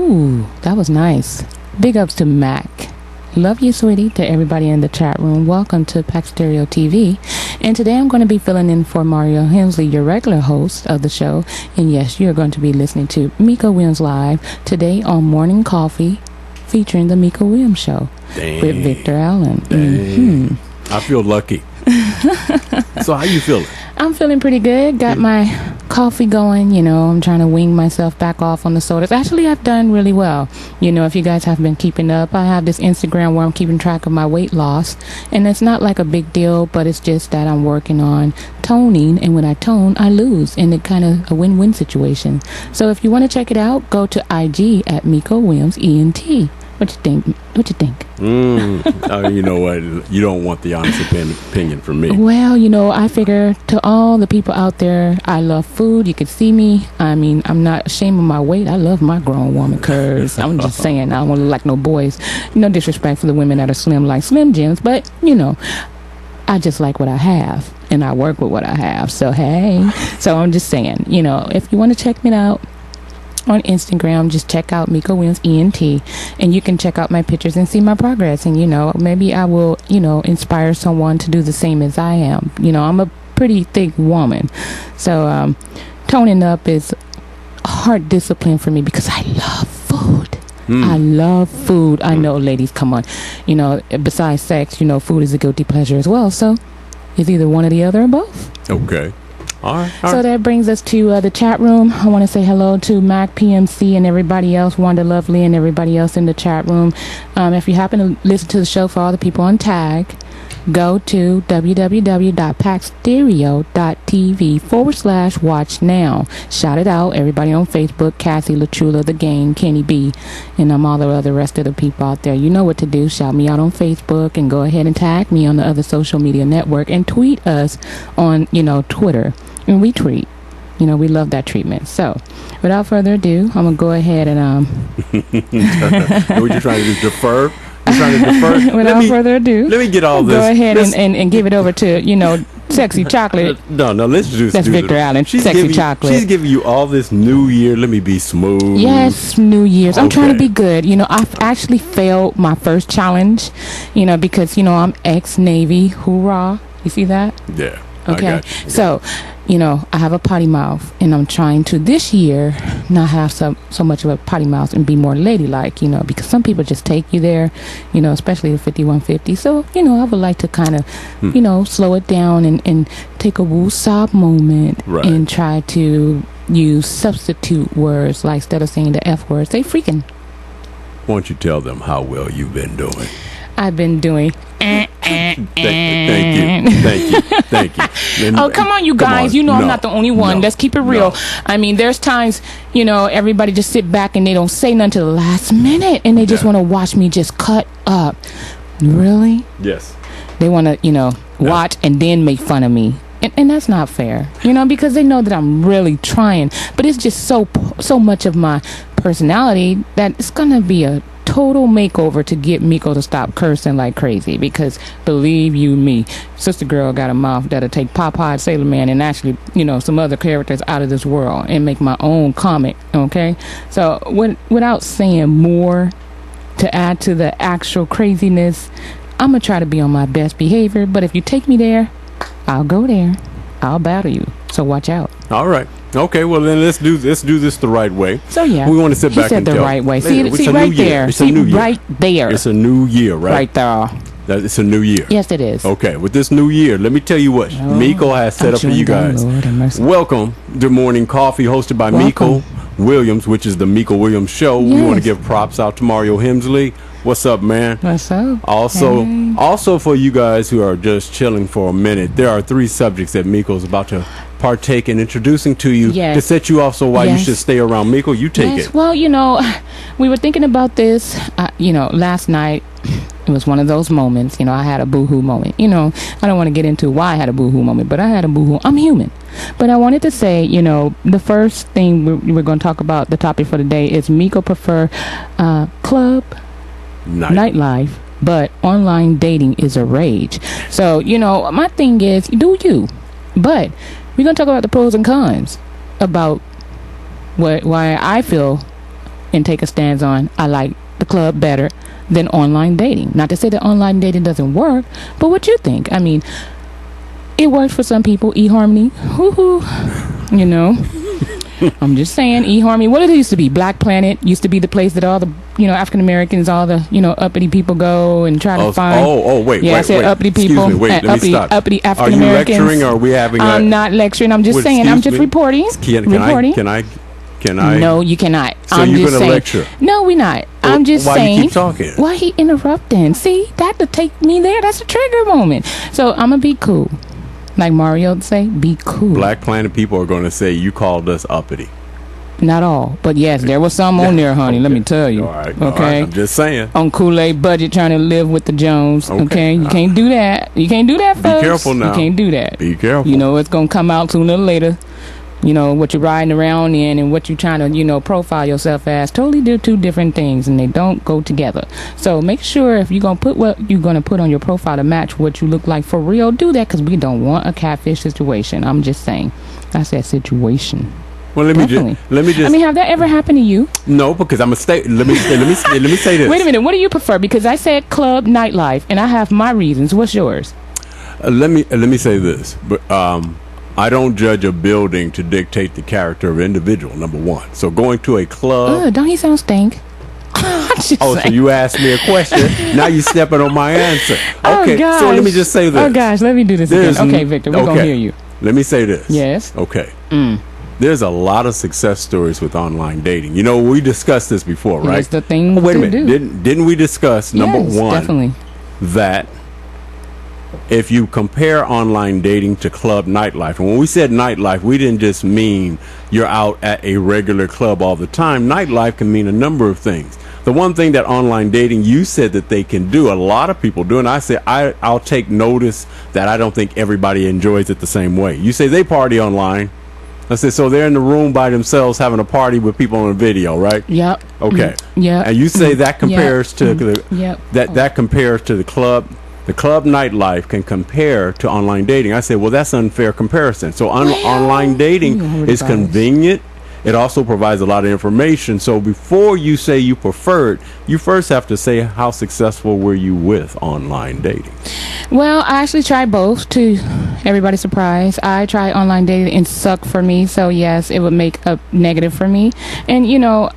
Ooh, that was nice. Big ups to Mac. Love you, sweetie. To everybody in the chat room, welcome to Pack Stereo TV. And today I'm going to be filling in for Mario Hensley, your regular host of the show. And yes, you're going to be listening to Miko Williams Live today on Morning Coffee, featuring the Miko Williams Show. Dang. With Victor Allen. Mm-hmm. I feel lucky. So how you feeling? I'm feeling pretty good. Got my coffee going. I'm trying to wing myself back off on the sodas. Actually, I've done really well. If you guys have been keeping up, I have this Instagram where I'm keeping track of my weight loss. And it's not like a big deal, but it's just that I'm working on toning. And when I tone, I lose. And it kind of a win-win situation. So if you want to check it out, go to IG at Miko Williams ENT. What you think? You know what? You don't want the honest opinion from me. Well, I figure to all the people out there, I love food. You can see me. I mean, I'm not ashamed of my weight. I love my grown woman curves. I'm just saying, I don't want to look like no boys. No disrespect for the women that are slim like Slim Jims, but, I just like what I have, and I work with what I have. So, hey. So I'm just saying, if you want to check me out, on Instagram, just check out Miko Williams ENT, and you can check out my pictures and see my progress. And maybe I will inspire someone to do the same as I am. I'm a pretty thick woman, so toning up is hard discipline for me because I love food. I love food. I know, ladies, come on. Besides sex, food is a guilty pleasure as well. So it's either one or the other or both. Okay. All right. So that brings us to the chat room. I want to say hello to Mac PMC and everybody else, Wanda Lovely and everybody else in the chat room. If you happen to listen to the show for all the people on tag, go to www.packstereo.tv/watch now. Shout it out, everybody on Facebook, Cassie, Latrula, The Gang, Kenny B, and all the other rest of the people out there. You know what to do. Shout me out on Facebook and go ahead and tag me on the other social media network and tweet us on, Twitter. And we tweet. We love that treatment. So, without further ado, I'm going to go ahead and... What you trying to do, defer? You're trying to defer? Without further ado, let me get all this. Go ahead and give it over to, Sexy Chocolate. No, let's just That's Victor Allen. Sexy Chocolate. She's giving you all this New Year. Let me be smooth. Yes, New Year's. I'm trying to be good. I've actually failed my first challenge, because, I'm ex-Navy. Hoorah. You see that? Yeah. Okay. So, I have a potty mouth, and I'm trying to this year not have so much of a potty mouth and be more ladylike, because some people just take you there, especially the 5150. So, I would like to kind of, slow it down and take a woo-sob moment and try to use substitute words, like instead of saying the F word, say freaking. Why don't you tell them how well you've been doing? I've been doing. Thank you. Oh, come on, you guys. I'm not the only one. Let's keep it real. I mean, there's times, everybody just sit back and they don't say nothing to the last minute, and they just want to watch me just cut up. Really? Yes. They want to, watch and then make fun of me. And that's not fair, because they know that I'm really trying. But it's just so much of my personality that it's going to be a total makeover to get Miko to stop cursing like crazy, because believe you me, Sister Girl got a mouth that'll take Popeye, Sailor Man, and actually, some other characters out of this world and make my own comic, okay? So without saying more to add to the actual craziness, I'm going to try to be on my best behavior, but if you take me there, I'll go there. I'll battle you. So watch out. All right. Okay, well then let's do this the right way. So yeah, we want to sit back and the tell. Right way. See right there. It's a new year. Right there. It's a new year, right? Right there. It's a new year. Yes, it is. Okay, with this new year, let me tell you what Miko has set up for you guys. Welcome to Morning Coffee, hosted by Miko Williams, which is the Miko Williams Show. Yes. We want to give props out to Mario Hensley. What's up, man? What's up? Also for you guys who are just chilling for a minute, there are 3 subjects that Miko's about to partake in introducing to you to set you off. So why you should stay around Miko, you take it. Well, we were thinking about this, last night. It was one of those moments, I had a boohoo moment. I don't want to get into why I had a boohoo moment, but I had a boohoo. I'm human. But I wanted to say, the first thing we're going to talk about, the topic for the day, is Miko prefer club, nightlife, but online dating is a rage. So, my thing is, do you. But we're going to talk about the pros and cons about why I feel and take a stance on, I like the club better than online dating. Not to say that online dating doesn't work, but what you think? I mean, it works for some people. eHarmony, woohoo, you know. I'm just saying, eHarmony. What did it used to be? Black Planet used to be the place that all the, you know, African Americans, all the, you know, uppity people go and try to find. Wait. I said uppity people. Excuse me, wait, let me stop. Uppity African Americans. Are you lecturing, or are we having? I'm not lecturing. I'm just saying. I'm just reporting. Can I? No, you cannot. So I'm you're just gonna saying. lecture? No, we're not. I'm just why saying. Why you keep talking? Why he interrupting? See, that to take me there. That's a trigger moment. So I'm gonna be cool. Like Mario would say, be cool. Black Planet people are going to say you called us uppity. Not all, but yes, there was some on there, honey. Okay. Let me tell you. All right. Okay. I'm just saying. On Kool-Aid budget, trying to live with the Jones. Okay. You can't do that. You can't do that, folks. Be careful now. You can't do that. Be careful. You know it's gonna come out sooner or later. You know what you're riding around in and what you're trying to, you know, profile yourself as. Totally, they're two different things, and they don't go together. So make sure if you're gonna put what you're gonna put on your profile to match what you look like for real, do that, because we don't want a catfish situation. I'm just saying. I said situation. Well, let me just. I mean, have that ever happened to you? No, because I'm a state. Let me say this. Wait a minute. What do you prefer? Because I said club nightlife, and I have my reasons. What's yours? Let me say this. But I don't judge a building to dictate the character of an individual. Number one. So going to a club. Don't he sound stink? So you asked me a question. Now you stepping on my answer. Okay. Oh, so let me just say this. Oh gosh, let me do this again. Okay, Victor, we're gonna hear you. Let me say this. Yes. Okay. There's a lot of success stories with online dating. You know, we discussed this before, right? That's the thing. Wait a minute. Didn't we discuss number one? Definitely. That if you compare online dating to club nightlife, and when we said nightlife, we didn't just mean you're out at a regular club all the time. Nightlife can mean a number of things. The one thing that online dating, you said that they can do, a lot of people do, and I said I'll take notice that I don't think everybody enjoys it the same way. You say they party online. I said, so they're in the room by themselves having a party with people on a video, right? Yep. Okay. Yeah. And you say that compares to that compares to the club. The club nightlife can compare to online dating. I said, well, that's an unfair comparison. So online dating is convenient. It also provides a lot of information. So before you say you prefer it, you first have to say how successful were you with online dating? Well, I actually tried both, to everybody's surprise. I tried online dating and sucked for me. So yes, it would make a negative for me. And you know,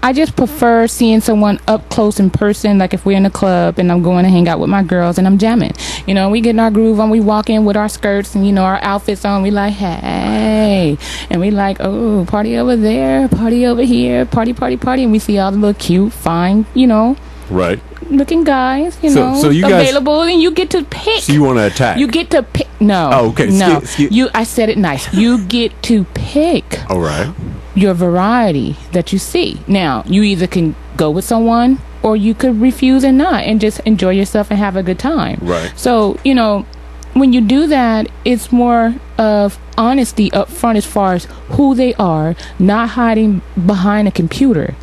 I just prefer seeing someone up close in person. Like if we're in a club and I'm going to hang out with my girls and I'm jamming, you know, we get in our groove on, we walk in with our skirts and, you know, our outfits on. We like, hey, and we like, oh, party over there, party over here, party. And we see all the little cute, fine, you know, right, looking guys, you know, so you guys, available, and you get to pick. So you want to attack? You get to pick. No. Oh, okay. No. I said it nice. You get to pick. All right. Your variety that you see. Now, you either can go with someone or you could refuse and not and just enjoy yourself and have a good time. Right. So, you know, when you do that, it's more of honesty up front as far as who they are, not hiding behind a computer,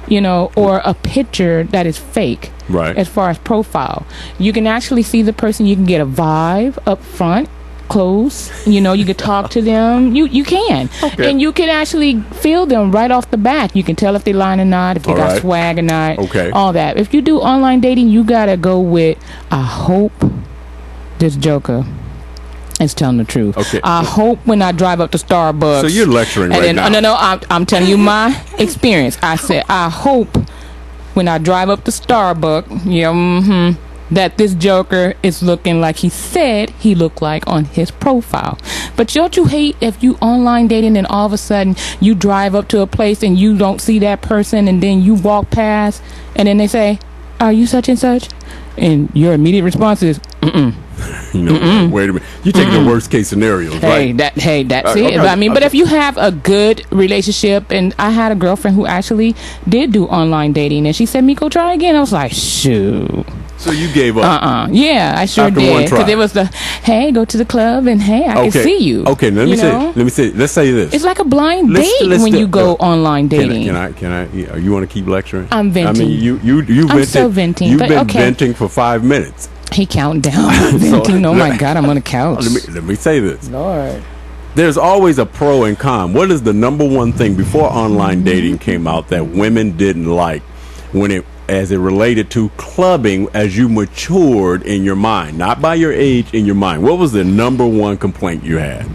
you know, or a picture that is fake. Right. As far as profile, you can actually see the person. You can get a vibe up front, close. You know, you can talk to them. You can, okay. And you can actually feel them right off the bat. You can tell if they lying or not, if they got swag or not. Okay. All that. If you do online dating, you gotta go with, I hope this joker is telling the truth. Okay. I hope when I drive up to Starbucks. So you're lecturing and right then, now. No, I'm telling you my experience. I said, I hope when I drive up to Starbucks, that this joker is looking like he said he looked like on his profile. But don't you hate if you online dating and all of a sudden you drive up to a place and you don't see that person, and then you walk past and then they say, are you such and such? And your immediate response is, You know, wait a minute. You take the worst case scenarios, right? That's it. I mean, but if you have a good relationship, and I had a girlfriend who actually did do online dating, and she said, "Miko, try again." I was like, shoot. So you gave up? Yeah, I sure did. Because it was the, hey, go to the club, and hey, I can see you. Okay, let me say. Let's say this. It's like a blind date when you go online dating. Can I? You want to keep lecturing? I'm venting. I mean, you I'm so venting. You've been venting for 5 minutes. He counting down. Venting. Oh my God, I'm on a couch. Let me say this. Lord. there's always a pro and con. What is the number one thing before online dating came out that women didn't like as it related to clubbing as you matured in your mind, not by your age, in your mind? What was the number one complaint you had?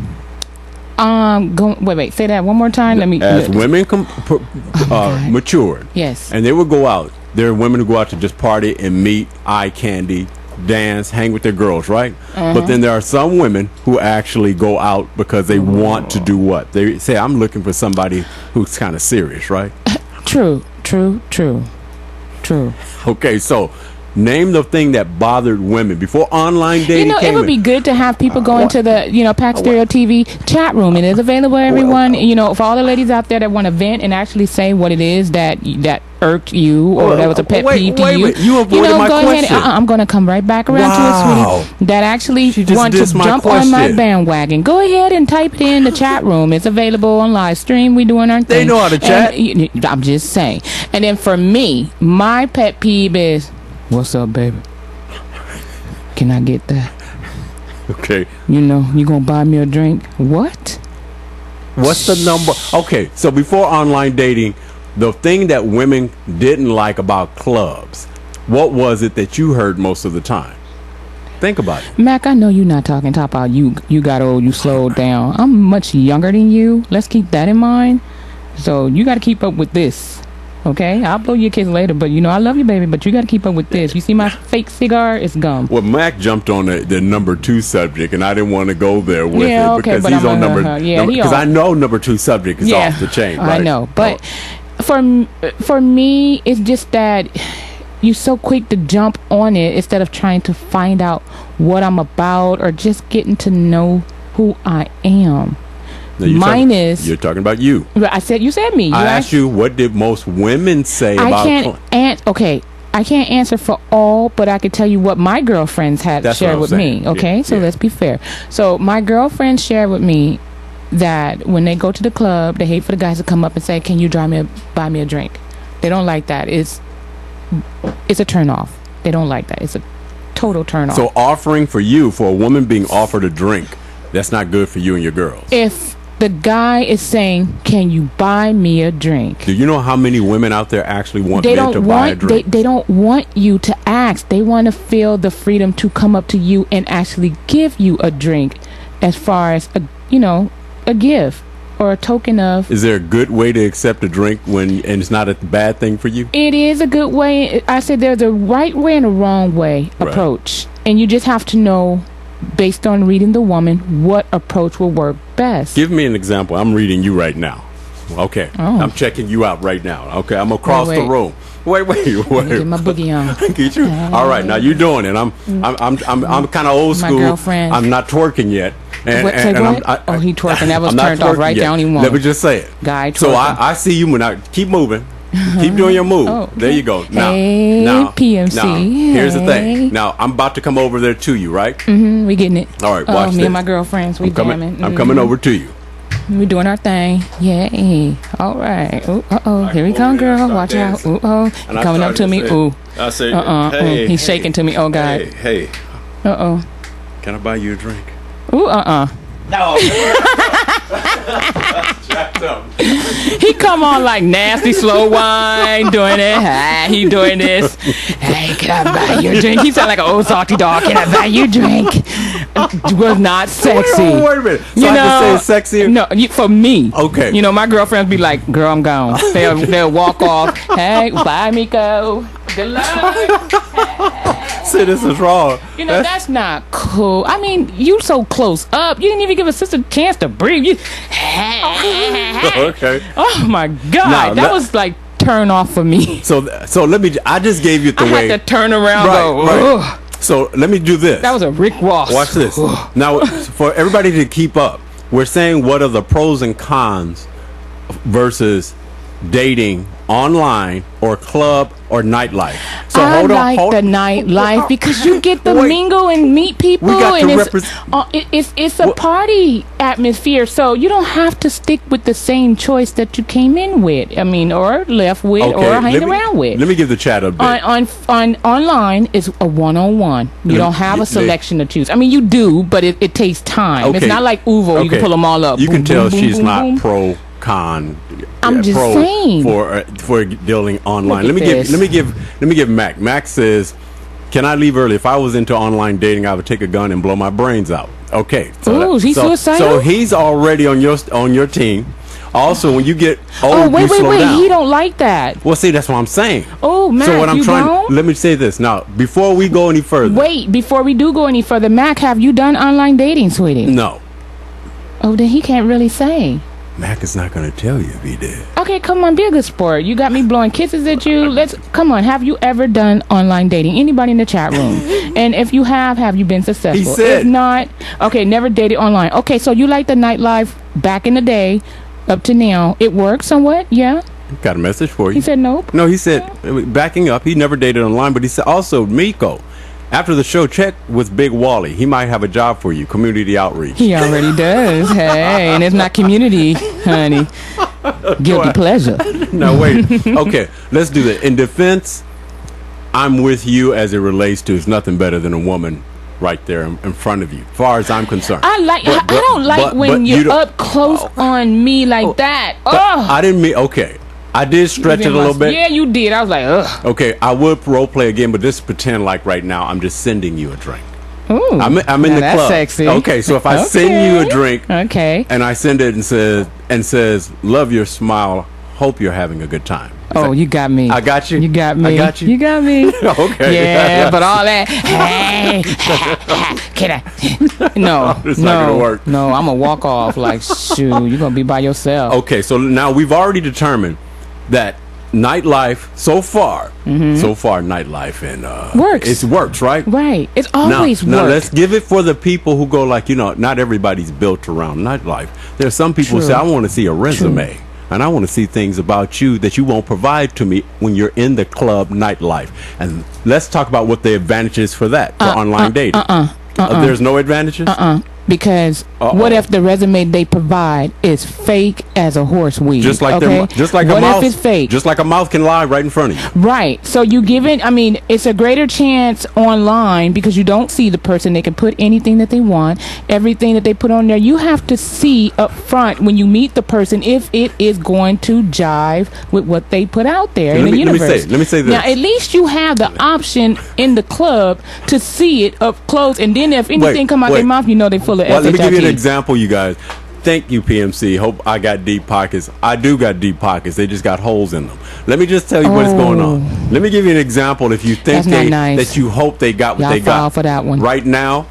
Wait. Say that one more time. As women matured, yes, and they would go out. There are women who go out to just party and meet, eye candy, dance, hang with their girls, right? But then there are some women who actually go out because they want to do what? They say, I'm looking for somebody who's kind of serious, right? True. Okay, so name the thing that bothered women before online dating came it would be good to have people go into the, Pack Stereo TV chat room. It is available, everyone. For all the ladies out there that want to vent and actually say what it is that irked you or that was a pet peeve to you. You avoided my question. I'm going to come right back around to it, sweetie. That actually want to jump on my bandwagon. Go ahead and type it in the chat room. It's available on live stream. We doing our thing. They know how to chat. I'm just saying. And then for me, my pet peeve is, what's up, baby? Can I get that? Okay. You gonna buy me a drink? What? What's the number? Okay, so before online dating, the thing that women didn't like about clubs, what was it that you heard most of the time? Think about it. Mac, I know you're not talking about you got old, you slowed down. I'm much younger than you. Let's keep that in mind. So you got to keep up with this. Okay, I'll blow your kiss later, but I love you, baby. But you got to keep up with this. You see my fake cigar? It's gum. Well, Mac jumped on the number 2 subject, and I didn't want to go there with it because he's on number. Because I know number 2 subject is off the chain. Right? I know, but for me, it's just that you're so quick to jump on it instead of trying to find out what I'm about or just getting to know who I am. You're talking about you. You said me. I asked you, what did most women say about... I can't answer for all, but I could tell you what my girlfriends had shared with me. Okay, so let's be fair. So my girlfriends shared with me that when they go to the club, they hate for the guys to come up and say, can you buy me a drink? They don't like that. It's a turn off. They don't like that. It's a total turn off. So offering for a woman being offered a drink, that's not good for you and your girls. If the guy is saying, can you buy me a drink? Do you know how many women out there actually want men to buy a drink? They don't want you to ask. They want to feel the freedom to come up to you and actually give you a drink as far as, a gift or a token of. Is there a good way to accept a drink and it's not a bad thing for you? It is a good way. I said there's a right way and a wrong way approach. And you just have to know, based on reading the woman, what approach will work best. Give me an example. I'm reading you right now. Okay. Oh. I'm checking you out right now. Okay. I'm across the room. Wait. Get my boogie on. Get you. All right. Now you're doing it. I'm kind of old school. My girlfriend. I'm not twerking yet. He twerking. That was turned off right down. He won't. Let me just say it. Guy twerking. So I see you when I keep moving. Keep doing your move. Oh, okay. There you go. Now, PMC. Now, here's the thing. Now, I'm about to come over there to you, right? Mm-hmm. We getting it. All right, watch this. Me and my girlfriends, we jamming. I'm coming over to you. We doing our thing. Yeah. All right. Ooh, here we come, girl. Watch out. Ooh, he coming up to me. Ooh. I say, hey. He's shaking to me. Oh, God. Hey. Can I buy you a drink? Ooh, No. He come on like nasty slow wine doing it. He doing this. Hey, can I buy you a drink? He sound like an old salty dog. Can I buy you a drink? It was not sexy. Wait a minute. So I can say it's sexy? No, for me. Okay. My girlfriends be like, girl, I'm gone. They'll walk off. Hey, bye, Miko. Good luck. See, this is wrong. That's not cool. I mean, you so close up. You didn't even give a sister a chance to breathe. Okay. Oh my God, that was like turn off for me. So let me. I just gave you the way. I had to turn around. Right. So let me do this. That was a Rick Ross. Watch this. Now, for everybody to keep up, we're saying what are the pros and cons versus dating online or club or nightlife? So I hold like on. the nightlife because you get to Wait. mingle and meet people, We got and to it's a party atmosphere. So you don't have to stick with the same choice that you came in with. I mean, or left with, or hang around with. Let me give the chat update. On online is a one-on-one. You don't have a selection to choose. I mean, you do, but it takes time. Okay. It's not like Uvo. You can pull them all up. You Boom, can tell boom, boom, she's boom, not boom. pro-con. I'm just saying. For dealing online. Look at Let me give Mac. Mac says, "Can I leave early? If I was into online dating, I would take a gun and blow my brains out." Okay. Ooh, he's suicidal? So he's already on your team. Also, when you get old, wait, you slow down. he don't like that. Well, see, that's what I'm saying. Oh, Mac, so what I'm you trying. don't? Let me say this now before we go any further. Wait, before we do go any further, Mac, have you done online dating, sweetie? No. Oh, then he can't really say. Mac is not going to tell you if he did. Okay, come on, be a good sport. You got me blowing kisses at you. Come on. Have you ever done online dating? Anybody in the chat room? And if you have you been successful? He said. If not, okay, never dated online. Okay, so you like the nightlife back in the day, up to now. It worked somewhat, yeah. Got a message for you. He said nope. No, he said, backing up, he never dated online, but he said also, Miko, after the show, check with Big Wally. He might have a job for you, community outreach. He already does. Hey, and it's not community, honey. Guilty pleasure. No, wait. Okay, let's do that. In defense, I'm with you as it relates to it's nothing better than a woman right there in front of you, as far as I'm concerned. I don't like when you're up close on me like that. I didn't mean, okay. I did stretch it a little bit. Yeah, you did. I was like, ugh. Okay, I would role play again, but just pretend like right now I'm just sending you a drink. Ooh, I'm in the that's club. sexy. Okay, so if I send you a drink, okay, and I send it and says, "Love your smile. Hope you're having a good time." You got me. I got you. You got me. I got you. You got me. Okay. Yeah, but all that. Hey, can I? No, It's not gonna work. No, I'm gonna walk off. Like, shoot, you're gonna be by yourself. Okay, so now we've already determined that nightlife nightlife and works. It works, right? Right. It's always now worked. let's give it for the people who go like, not everybody's built around nightlife. There's some people who say, I want to see a resume. True. And I want to see things about you that you won't provide to me when you're in the club nightlife. And let's talk about what the advantages for that for online dating. There's no advantages? Because what if the resume they provide is fake as a horse weed? Just like what a mouth. If it's fake? Just like a mouth can lie right in front of you. Right. So you give it. I mean, it's a greater chance online because you don't see the person. They can put anything that they want, everything that they put on there. You have to see up front when you meet the person if it is going to jive with what they put out there in the universe. Let me say this. Now, at least you have the option in the club to see it up close, and then if anything come out their mouth, you know they full of Well, let me give you an example, you guys. Thank you, PMC. Hope I got deep pockets. I do got deep pockets. They just got holes in them. Let me just tell you what's going on. Let me give you an example. If you think that you hope they got what they got for that one. Right now.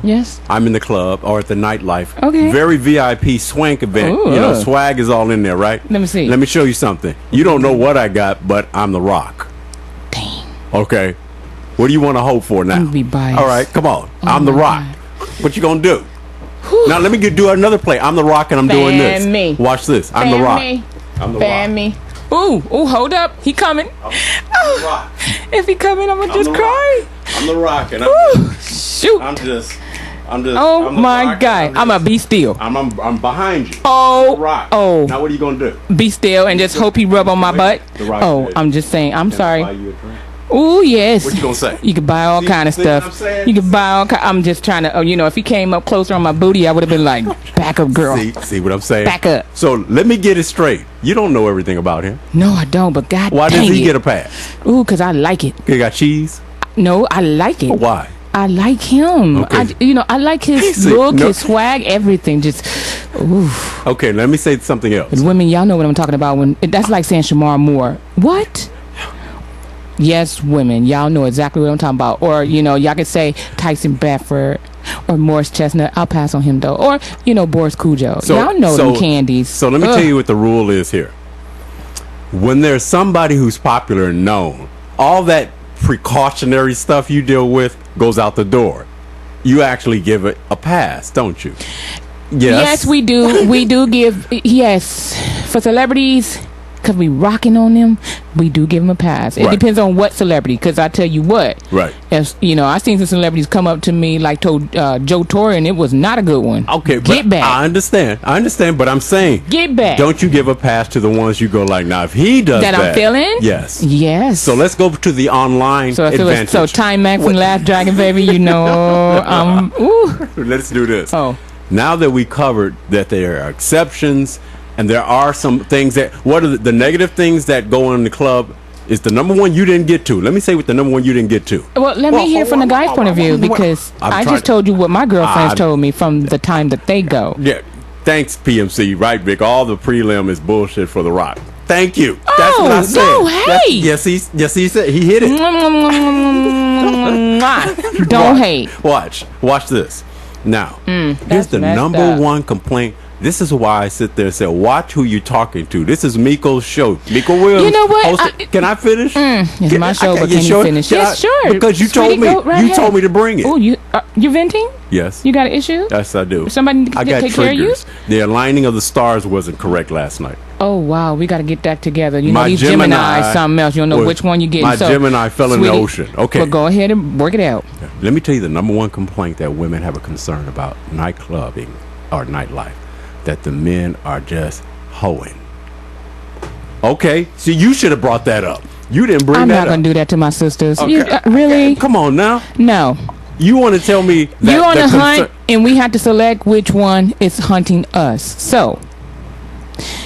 Yes. I'm in the club or at the nightlife. Okay. Very VIP swank event. Ooh. Swag is all in there, right? Let me see. Let me show you something. You don't know what I got, but I'm the Rock. Dang. Okay. What do you want to hope for now? I'm gonna be biased. All right, come on. I'm the Rock. God. What you gonna do? Now let me do another play. I'm the Rock and I'm doing this. Me. Watch this. I'm the Rock. I'm the Rock. Me. Ooh, hold up. He coming. I'm the Rock. If he coming, I'm gonna just cry. I'm the Rock and shoot. I'm just Oh my God. I'm gonna be still. I'm behind you. Oh. Rock. Oh. Now what are you gonna do? Be still and just hope he rub on my butt. The Rock said, I'm just saying. I'm sorry. Buy you a drink? Ooh, yes. What you gonna say? You could buy all kind of stuff. You could buy all I'm just trying to, if he came up closer on my booty, I would have been like, back up, girl. See what I'm saying? Back up. So let me get it straight. You don't know everything about him. No, I don't, but God Why dang does he it. get a pass? Ooh, because I like it. He got cheese? No, I like it. Why? I like him. Okay. I like his look, his swag, everything. Just, ooh. Okay, let me say something else. And women, y'all know what I'm talking about. That's like saying Shamar Moore. What? Yes, women, y'all know exactly what I'm talking about. Or, y'all could say Tyson Bedford or Morris Chestnut. I'll pass on him, though. Or, Boris Cujo. Y'all know them candies. So let me tell you what the rule is here. When there's somebody who's popular and known, all that precautionary stuff you deal with goes out the door. You actually give it a pass, don't you? Yes. Yes, we do. We do give, yes. For celebrities, because we rocking on them, we do give them a pass. It depends on what celebrity, because I tell you what, if I seen some celebrities come up to me like told Joe Torre, and it was not a good one. Okay, get back. I understand, but I'm saying, get back. Don't you give a pass to the ones you go like, now if he does that, I'm feeling, yes. So let's go to the online advantage. So Time Max and Last Dragon, baby, Let's do this. Oh, now that we covered that there are exceptions. And there are some things that, what are the negative things that go on in the club is the number one you didn't get to. Let me say what the number one you didn't get to. Well, let me hear from the guy's point of view, because I just told you what my girlfriends told me from the time that they go. Yeah. Thanks, PMC. Right, Vic? All the prelim is bullshit for The Rock. Thank you. That's what I said. Oh, hey. Yes, he said. He hit it. Don't hate. Watch this. Now, here's the number one complaint. This is why I sit there and say, watch who you're talking to. This is Miko's show. Miko Williams. You know what? Can I finish? It's my show, but can you finish? Yes, sure. Because you told me. You told me to bring it. Oh, you venting? Yes. You got an issue? Yes, I do. Somebody take care of you? The aligning of the stars wasn't correct last night. Oh, wow. We got to get that together. These Gemini something else. You don't know which one you're getting. My Gemini fell in the ocean. Okay. Well, go ahead and work it out. Let me tell you the number one complaint that women have a concern about nightclubbing or nightlife. That the men are just hoeing. Okay, so you should have brought that up. You didn't bring that up. I'm not going to do that to my sisters. Okay. Really? Come on now. No. You want to tell me that you're on a hunt, and we have to select which one is hunting us. So,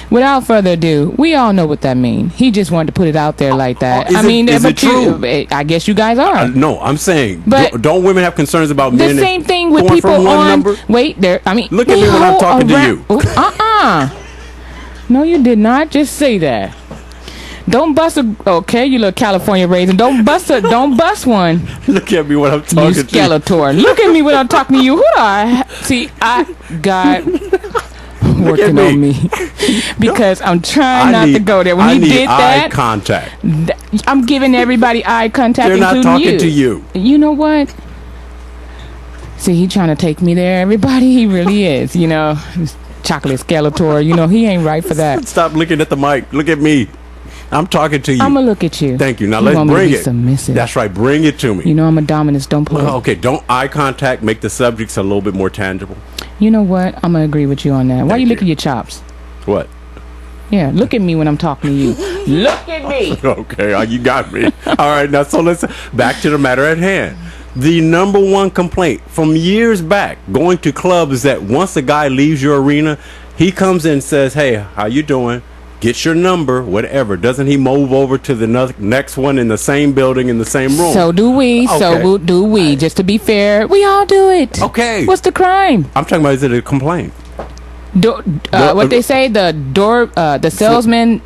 without further ado, we all know what that means. He just wanted to put it out there like that. Is it true? I guess you guys are. No, I'm saying, but don't women have concerns about the men? The same thing with people on. Number? Wait, there. Look at me when I'm talking to you. No, you did not just say that. Don't bust okay, you little California raisin. Don't bust one. Look at me when I'm talking to you. Skeletor. Look at me when I'm talking to you. Who do I see? I got working on me because I'm trying not to go there. When he did that, eye contact. I'm giving everybody eye contact. They're not talking to you. You know what? See, he trying to take me there. Everybody, he really is. Chocolate Skeletor. He ain't right for that. Stop looking at the mic. Look at me. I'm talking to you. I'm gonna look at you. Thank you. Now let's bring it. Submissive. That's right. Bring it to me. I'm a dominant. Don't play. Okay. Don't eye contact. Make the subjects a little bit more tangible. You know what? I'm gonna agree with you on that. Why are you licking your chops? What? Yeah. Look at me when I'm talking to you. Look at me. Okay. You got me. All right. Now, so let's back to the matter at hand. The number one complaint from years back going to clubs is that once a guy leaves your arena, he comes in and says, "Hey, how you doing? Get your number, whatever." Doesn't he move over to the next one in the same building, in the same room? So do we. Okay. So do we. Just to be fair, we all do it. Okay. What's the crime? I'm talking about, is it a complaint? What they say, the salesman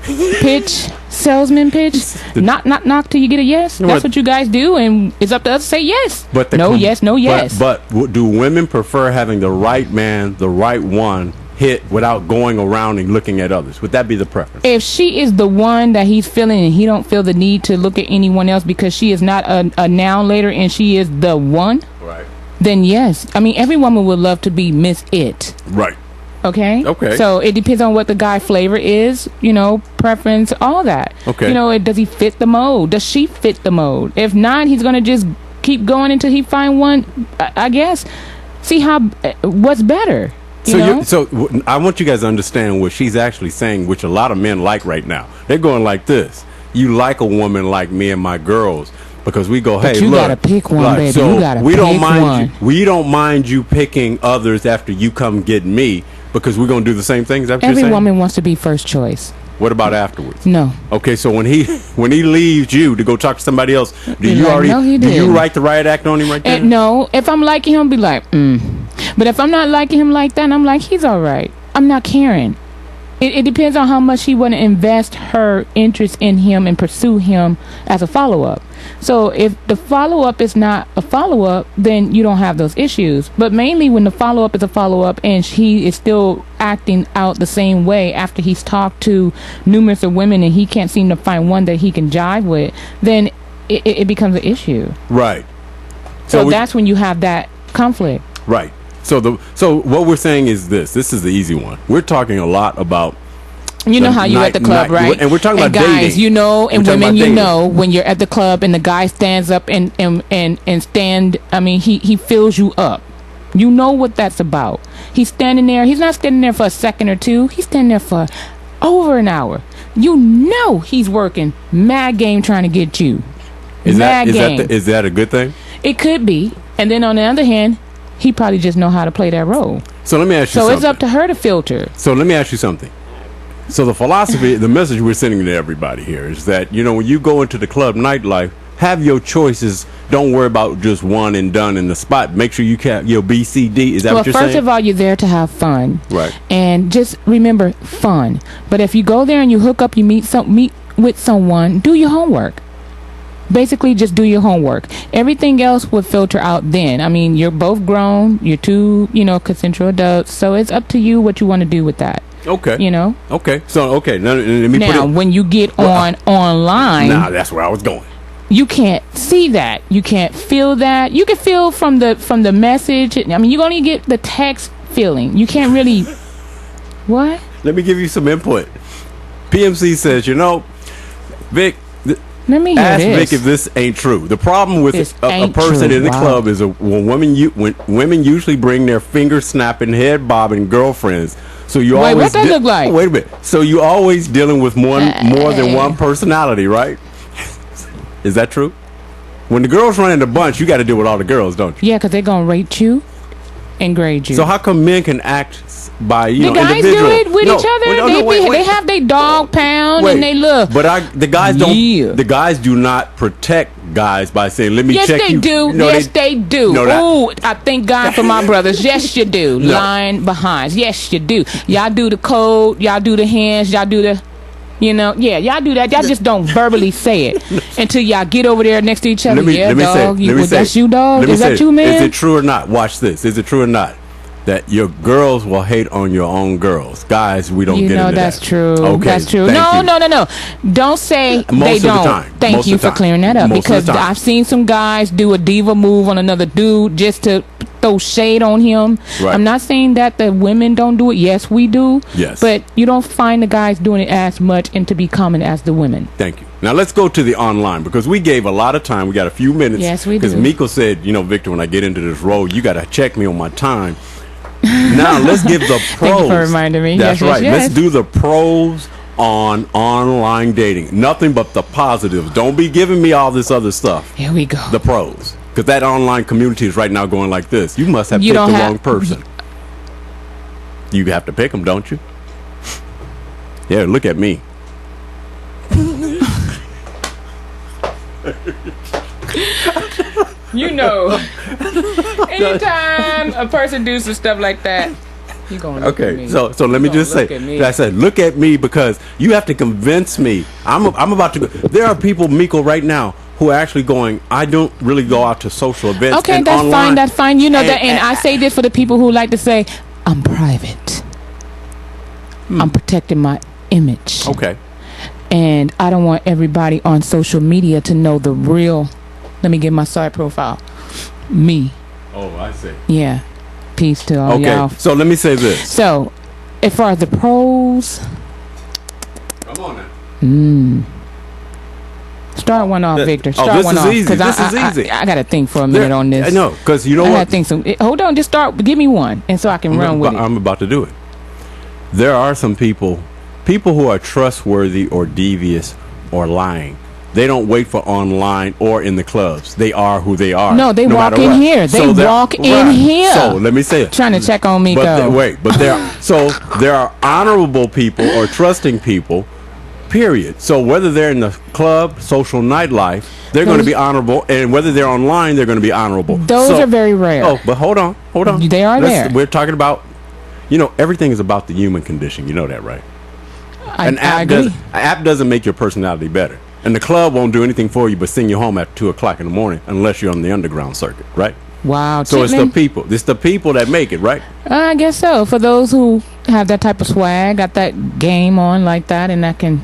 pitch. Salesman pitch. Knock till you get a yes. That's what you guys do, and it's up to us to say yes. But no yes. But do women prefer having the right man, the right one, hit without going around and looking at others? Would that be the preference? If she is the one that he's feeling and he don't feel the need to look at anyone else because she is not a noun later and she is the one, right? Then yes. Every woman would love to be Miss It. Right. Okay. Okay. So it depends on what the guy flavor is, preference, all that. Okay. Does he fit the mold? Does she fit the mold? If not, he's gonna just keep going until he find one. I guess. See what's better. So I want you guys to understand what she's actually saying, which a lot of men like right now. They're going like this: you like a woman like me and my girls. Because we go, hey, but you gotta pick one, baby. So you gotta we pick don't mind one. We don't mind you picking others after you come get me, because we're gonna do the same things. Every woman wants to be first choice. What about afterwards? No. Okay, so when he leaves you to go talk to somebody else, do you write the riot act on him right there? No. If I'm liking him, be like, But if I'm not liking him like that, I'm like, he's all right. I'm not caring. It depends on how much she want to invest her interest in him and pursue him as a follow-up. So if the follow-up is not a follow-up, then you don't have those issues. But mainly when the follow-up is a follow-up and he is still acting out the same way after he's talked to numerous of women and he can't seem to find one that he can jive with, then it becomes an issue. Right. So that's when you have that conflict. Right. So what we're saying is this is the easy one. We're talking a lot about You know how you at the club, right? And we're talking about guys, dating. you know, and women, you dating. know, when you're at the club and the guy stands up and stand. I mean, he fills you up. You know what that's about. He's standing there. He's not standing there for a second or two. He's standing there for over an hour. You know he's working mad game trying to get you. Is that a good thing? It could be. And then on the other hand, he probably just know how to play that role. So let me ask you something. So it's up to her to filter. So let me ask you something. So the philosophy, the message we're sending to everybody here is that, you know, when you go into the club nightlife, have your choices. Don't worry about just one and done in the spot. Make sure you can your B, C, D. Is that what you're saying? Well, first of all, you're there to have fun. Right. And just remember, fun. But if you go there and you hook up, you meet with someone, do your homework. Basically, just do your homework. Everything else would filter out then. I mean, you're both grown. You're two, you know, consensual adults. So it's up to you what you want to do with that. Okay. You know? Okay. So, okay. Now, let me put it. When you get online. Nah, that's where I was going. You can't see that. You can't feel that. You can feel from the message. I mean, you're going to get the text feeling. You can't really... What? Let me give you some input. PMC says, you know, Vic... Let me hear Ask this. Vic if this ain't true. The problem with a person in the club is when women usually bring their finger snapping, head bobbing girlfriends. So you always what that look like? Wait a minute. So you always dealing with more than one personality, right? Is that true? When the girls run in a bunch, you got to deal with all the girls, don't you? Yeah, because they're gonna rate you and grade you. So how come men can act by the guys individual? do it with each other. They have their dog pound and they look. But the guys don't. Yeah. The guys do not protect guys by saying, "Let me check you." Yes, they do. Yes, they do. Ooh, I thank God for my brothers. Yes, you do. No. Line behind. Yes, you do. Y'all do the code. Y'all do the hands. Y'all do the. You know, yeah, y'all do that. Y'all just don't verbally say it until y'all get over there next to each other. That's you, dog. Is that you, man? Is it true or not? Watch this. Is it true or not that your girls will hate on your own girls? Guys, we don't get into that. That's true. Okay, that's true. No. Don't say they don't. Thank you for clearing that up, because I've seen some guys do a diva move on another dude just to throw shade on him. Right. I'm not saying that the women don't do it. Yes, we do. Yes. But you don't find the guys doing it as much and to be common as the women. Thank you. Now let's go to the online, because we gave a lot of time. We got a few minutes. Yes, we do. Because Miko said, you know, Victor, when I get into this role, you got to check me on my time. Now let's give the pros. Thank you for reminding me. That's right. Yes. Let's do the pros on online dating. Nothing but the positives. Don't be giving me all this other stuff. Here we go. The pros. Because that online community is right now going like this. You must have picked the wrong person. You have to pick them, don't you? Yeah, look at me. You know, anytime a person do some stuff like that, you gonna look at me. So let me just say, I said, look at me, because you have to convince me. I'm about to go. There are people, Miko, right now who are actually going, I don't really go out to social events. Okay, that's fine. You know that, and I say this for the people who like to say, I'm private. I'm protecting my image. Okay. And I don't want everybody on social media to know the real. Let me get my side profile. Me. Oh, I see. Yeah. Peace to all y'all. Okay, so let me say this. So, as far as the pros. Come on now. Start one off, Victor. Start one off. This is easy. I got to think for a minute on this. I know, because you know what? I got to think some. Hold on, just start. Give me one, and so I can run with it. I'm about to do it. There are some people who are trustworthy or devious or lying. They don't wait for online or in the clubs. They are who they are. No, they walk in here. They walk in here. So let me say it. Trying to check on me. But there are honorable people or trusting people. Period. So whether they're in the club, social nightlife, they're going to be honorable, and whether they're online, they're going to be honorable. Those are very rare. Oh, but hold on. They are there. We're talking about, everything is about the human condition. You know that, right? I agree. An app doesn't make your personality better. And the club won't do anything for you but send you home at 2 o'clock in the morning unless you're on the underground circuit, right? Wow. So it's the people that make it, right? I guess so. For those who have that type of swag, got that game on like that, and that can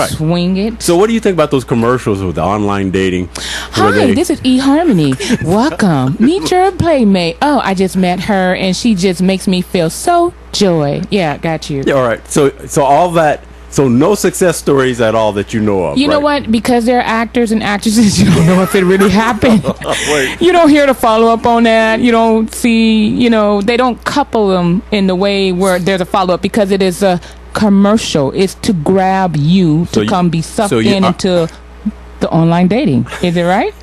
swing it. So what do you think about those commercials with the online dating? Hi, this is eHarmony. Welcome. Meet your playmate. Oh, I just met her, and she just makes me feel so joy. Yeah, got you. Yeah, all right. So all that. So no success stories at all that you know of. You know what? Because they're actors and actresses, you don't know if it really happened. You don't hear the follow up on that. You don't see, they don't couple them in the way where there's a follow up because it is a commercial. It's to grab you to come be sucked into the online dating. Is it right?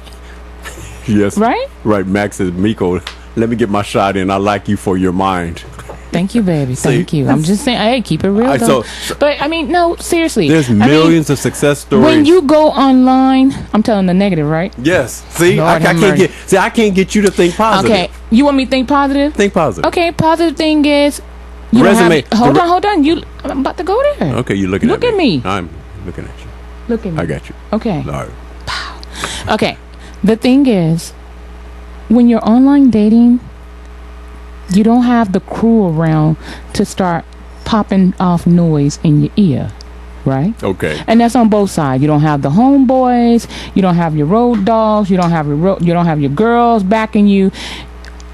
Yes. Right? Right. Max says, Miko, let me get my shot in. I like you for your mind. Thank you, baby. Thank you. I'm just saying, hey, keep it real, though. But, no, seriously. There's millions of success stories. When you go online, I'm telling the negative, right? Yes. See, I can't get you to think positive. Okay. You want me to think positive? Think positive. Okay, positive thing is... Resume. Hold on. I'm about to go there. Okay, you're looking at me. Look at me. I'm looking at you. Look at me. I got you. Okay. All right. Pow. Okay. The thing is, when you're online dating... You don't have the crew around to start popping off noise in your ear, right? Okay. And that's on both sides. You don't have the homeboys. You don't have your road dogs. You don't have your girls backing you.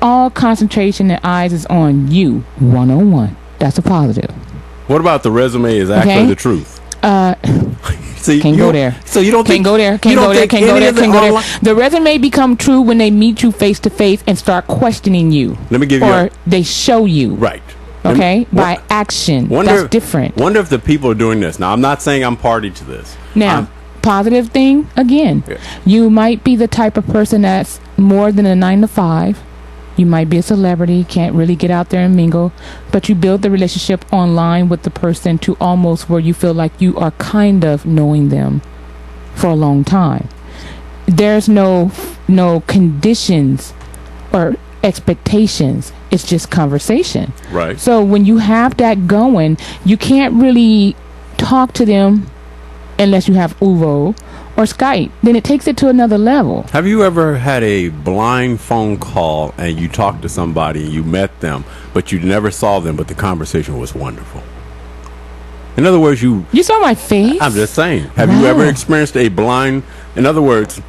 All concentration and eyes is on you, 101. That's a positive. What about the resume is actually the truth? See, can't go there. So you don't can't go there. Can't go there. Can't go there. Can't go there. The resume become true when they meet you face to face and start questioning you. Let me give you. Or they show you. Right. Okay. By action. That's different. Wonder if the people are doing this. Now, I'm not saying I'm party to this. Now, positive thing again. Yeah. You might be the type of person that's more than a 9 to 5. You might be a celebrity, can't really get out there and mingle, but you build the relationship online with the person to almost where you feel like you are kind of knowing them for a long time. There's no conditions or expectations. It's just conversation. Right. So when you have that going, you can't really talk to them unless you have Uvo or Skype. Then it takes it to another level. Have you ever had a blind phone call and you talked to somebody and you met them, but you never saw them, but the conversation was wonderful? In other words, you saw my face? I'm just saying. Have you ever experienced a blind... In other words,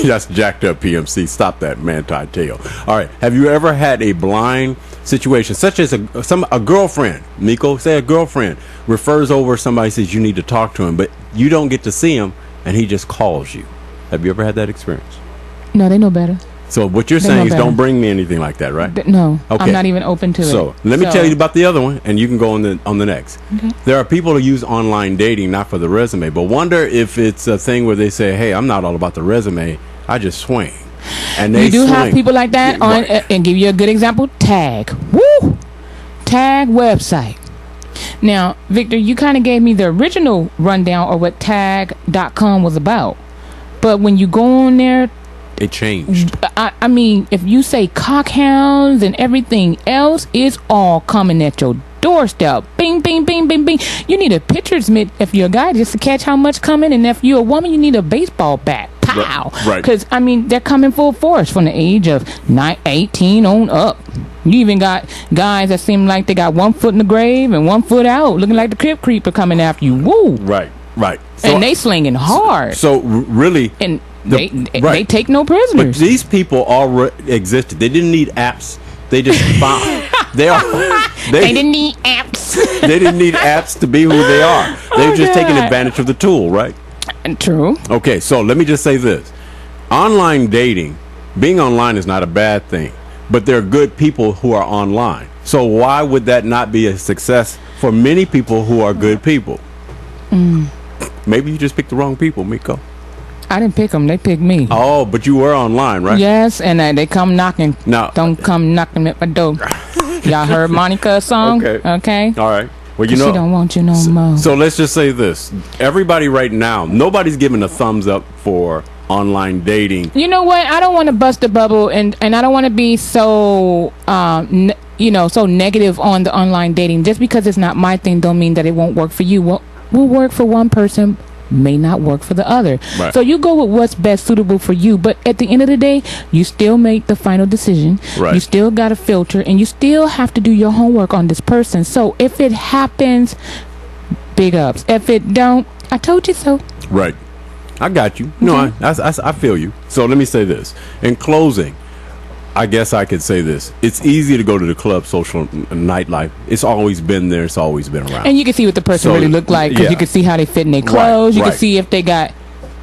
that's jacked up, PMC. Stop that man-tie tail. All right. Have you ever had a blind situation, such as a girlfriend, Miko, say a girlfriend refers over somebody, says you need to talk to him, but you don't get to see him, and he just calls you. Have you ever had that experience? No, they know better. So what you're saying is don't bring me anything like that, right? No. Okay. I'm not even open to it. So let me tell you about the other one, and you can go on the next. Okay. There are people who use online dating not for the resume, but wonder if it's a thing where they say, hey, I'm not all about the resume. I just swing. And they do have people like that on, and give you a good example, Tag. Woo! Tag website. Now, Victor, you kind of gave me the original rundown of what tag.com was about. But when you go on there, it changed. I mean, if you say cockhounds and everything else, it's all coming at your doorstep. Bing, bing, bing, bing, bing. You need a pitcher's mitt if you're a guy just to catch how much coming. And if you're a woman, you need a baseball bat. Pow. Right. Because, I mean, they're coming full force from the age of 18 on up. You even got guys that seem like they got 1 foot in the grave and 1 foot out, looking like the Crypt Creeper coming after you. Woo. Right. So, and they slinging hard. So really... And they take no prisoners. But these people already existed. They didn't need apps. They just found... They didn't need apps. They didn't need apps to be who they are. They were just taking advantage of the tool, right? True. Okay, so let me just say this. Online dating, being online is not a bad thing, but there are good people who are online. So why would that not be a success for many people who are good people? Maybe you just picked the wrong people, Miko. I didn't pick them. They picked me. Oh, but you were online, right? Yes, and they come knocking. No. Don't come knocking at my door. Y'all heard Monica's song? Okay. All right. Well, she don't want you no more. So let's just say this. Everybody right now, nobody's giving a thumbs up for online dating. You know what? I don't want to bust the bubble, and I don't want to be so, so negative on the online dating. Just because it's not my thing don't mean that it won't work for you. Well, will work for one person, may not work for the other. Right. So you go with what's best suitable for you, but at the end of the day, you still make the final decision. Right. You still got to filter, and you still have to do your homework on this person. So if it happens, big ups. If it don't, I told you so. Right. I got you. No, I feel you. So let me say this. In closing, I guess I could say this. It's easy to go to the club, social nightlife. It's always been there. It's always been around. And you can see what the person really looked like because you can see how they fit in their clothes. You can see if they got.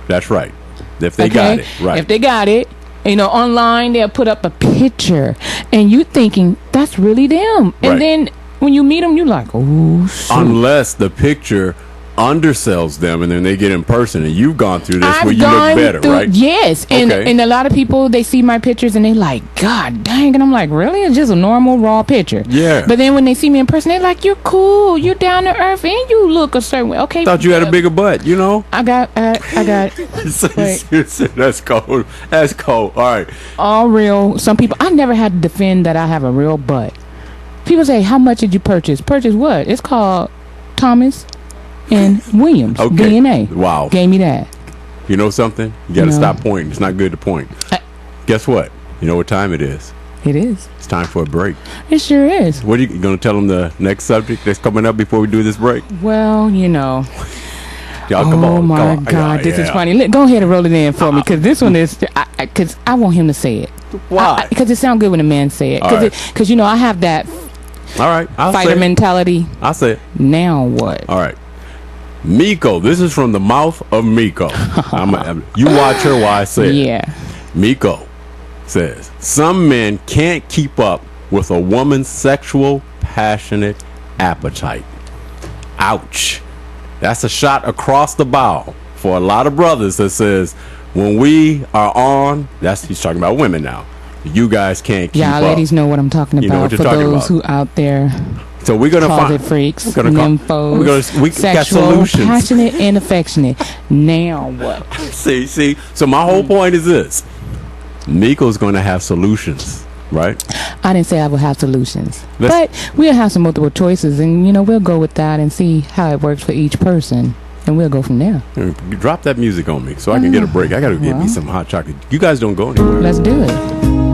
That's right. If they got it. Right. If they got it. You know, online they'll put up a picture and you thinking that's really them. And then when you meet them, you're like, oh, shoot. Unless the picture undersells them and then they get in person and you've gone through this where you look better, right? Yes. And a lot of people, they see my pictures and they like, God dang. And I'm like, really? It's just a normal raw picture. Yeah. But then when they see me in person, they're like, you're cool, you're down to earth, and you look a certain way. Okay. Thought you had a bigger butt, you know? I got That's cold. That's cold. All right. All real. Some people, I never had to defend that I have a real butt. People say, how much did you purchase? Purchase what? It's called Thomas and Williams DNA. Wow. Gave me that. You know something? You got to stop pointing. It's not good to point. Guess what? You know what time it is? It is. It's time for a break. It sure is. What are you going to tell them the next subject that's coming up before we do this break? Well, you know. Y'all, come on. Oh, my God. This is funny. Go ahead and roll it in for me because this one is, because I want him to say it. Why? Because it sounds good when a man say it. Because, you know, I have that fighter mentality. I'll say it. Now what? All right. Miko, this is from the mouth of Miko. You watch her while I say it. Yeah. Miko says, some men can't keep up with a woman's sexual, passionate appetite. Ouch. That's a shot across the bow for a lot of brothers that says, when we are on, he's talking about women now. You guys can't keep up. Yeah, ladies know what I'm talking about. You know what you're for talking those about. who out there. So we're gonna closet freaks, nymphos, we sexual, got solutions. passionate, and affectionate. Now what? See. So my whole point is this: Miko's going to have solutions, right? I didn't say I would have solutions, but we'll have some multiple choices, and you know we'll go with that and see how it works for each person, and we'll go from there. Drop that music on me so I can get a break. I got to get me some hot chocolate. You guys don't go anywhere. Let's do it.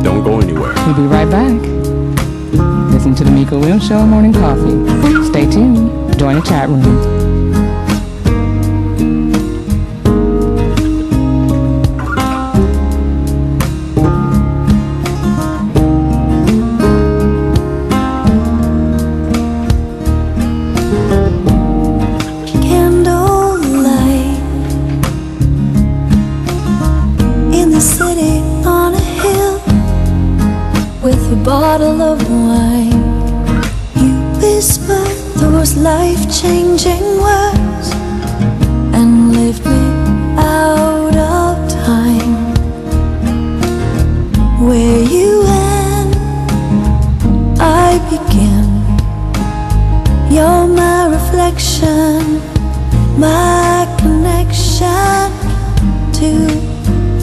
Don't go anywhere. We'll be right back. Listen to the Miko Williams Show Morning Coffee. Stay tuned. Join the chat room. Candlelight in the city on a hill with a bottle of wine. Whisper those life-changing words and lift me out of time. Where you end, I begin. You're my reflection, my connection to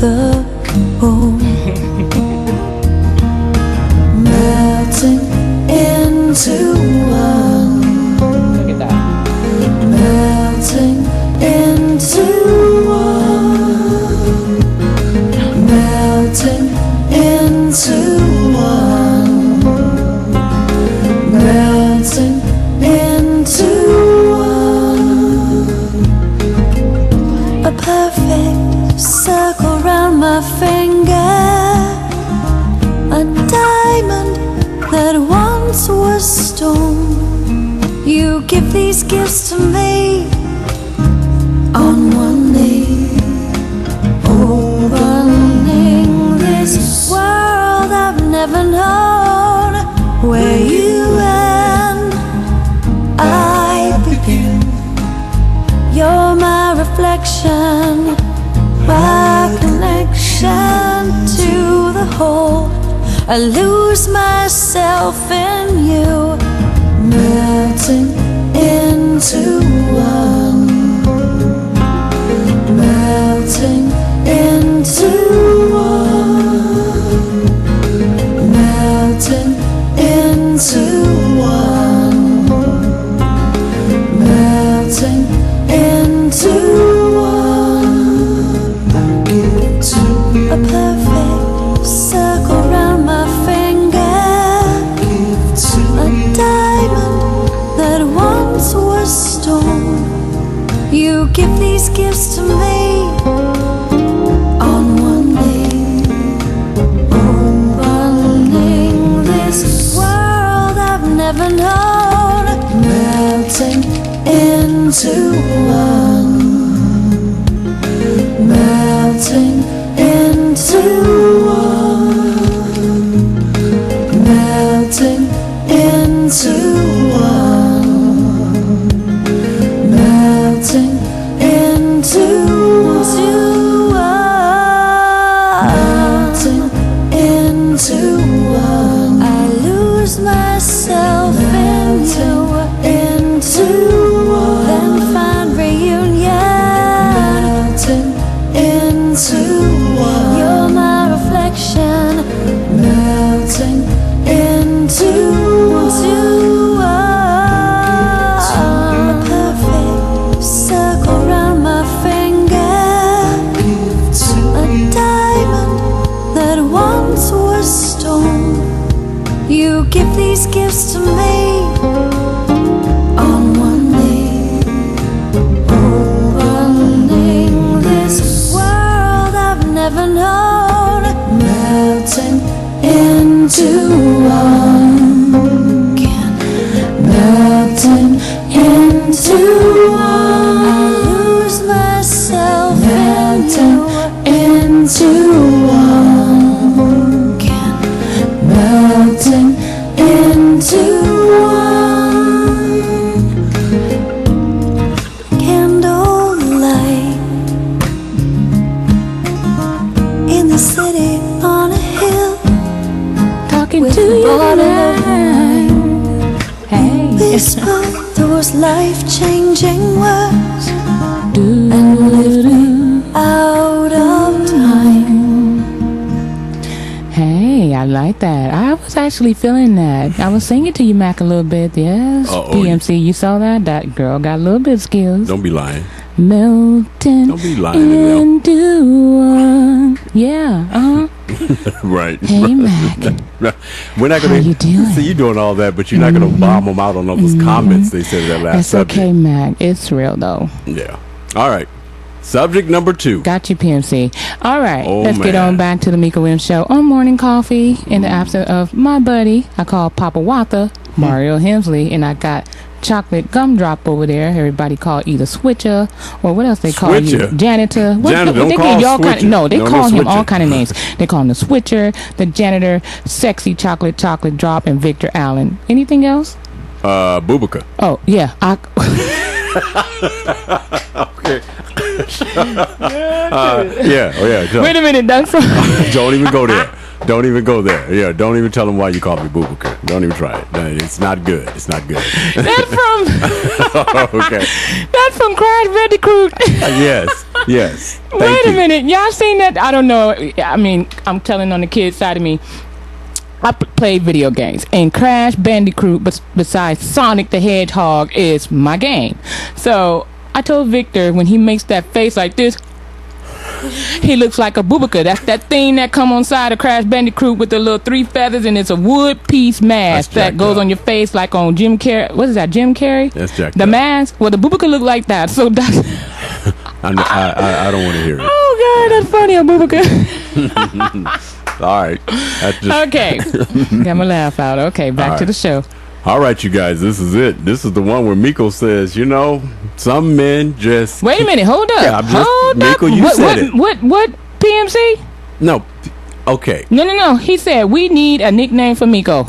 the whole. Melting into one. Look at that. Melting into one. Melting into one. Melting into one. A perfect circle round my finger. A diamond that once was stone. You give these gifts to me on one knee, opening this world I've never known. Where you end, I begin. You're my reflection, my connection to the whole. I lose myself in you, melting into one, melting into one, melting into one, melting into one. A perfect circle round my finger. A diamond that once was stone. into one, melting into one, melting into one, melting into one, melting into one. I lose myself in you, into one, then find reunion, melting into one. You're my reflection, melting into one. A perfect circle round my finger, a diamond that once was stone. You give these gifts to me on one day, opening this world I've never known, melting into one, melting into one. I lose myself, melting into one, melting into one. Candlelight in the city on a hill, Talking with to a you bottle of tonight. Hey. whisper those life-changing words Do, and lift me out of time. Hey, I like that. I was actually feeling that. I was singing to you, Mac, a little bit. Yes. Uh-oh. PMC, you saw that? That girl got a little bit of skills. Don't be lying. Melting Don't be lying to them. into one. Yeah. Right. Hey, Mac. We're not How gonna you doing? see you doing all that, but you're not gonna bomb them out on all those comments they said that last That's subject. okay, Mac. It's real, though. Yeah. All right. Subject number 2. Got you, PMC. All right. Oh, Let's get man. on back to the Mika Williams Show on Morning Coffee. In the absence of my buddy, I call Papa Watha, Mario Hemsley, and I got chocolate gumdrop over there. Everybody call either Switcher or what else they call Switcher? you? Janitor. Janitor, don't they call give y'all Switcher. no, they No, call no him all Switcher. kind of names. They call him the Switcher, the Janitor, Sexy Chocolate Drop, and Victor Allen. Anything else? Bubaka. Oh, yeah. Okay. Yeah. Oh, yeah. Wait a minute. That's from... Don't even go there. Don't even go there. Yeah. Don't even tell them why you call me Bubaka. Don't even try it. No, it's not good. It's not good. That's from... Okay. That's from Crash Bandicoot. Yes. Yes. Thank Wait a you. minute. Y'all seen that? I don't know. I mean, I'm telling on the kids' side of me. I played video games, and Crash Bandicoot, besides Sonic the Hedgehog, is my game. So I told Victor, when he makes that face like this, he looks like a Bubaka. That's that thing that come on side of Crash Bandicoot with the little 3 feathers, and it's a wood piece mask that goes on your face like on Jim Carrey. What is that, Jim Carrey? That's jacked the up. mask. Well, the Bubaka look like that. So that's... I don't want to hear it. Oh God, that's funny, a Bubaka. All right. That's just Okay, got my laugh out. Okay, back All to right. the show. All right, you guys. This is it. This is the one where Miko says, you know, some men just Wait a minute, hold up. Yeah, I'm just- Hold Miko, up. you what, said it. What, PMC? No. Okay. No. He said we need a nickname for Miko.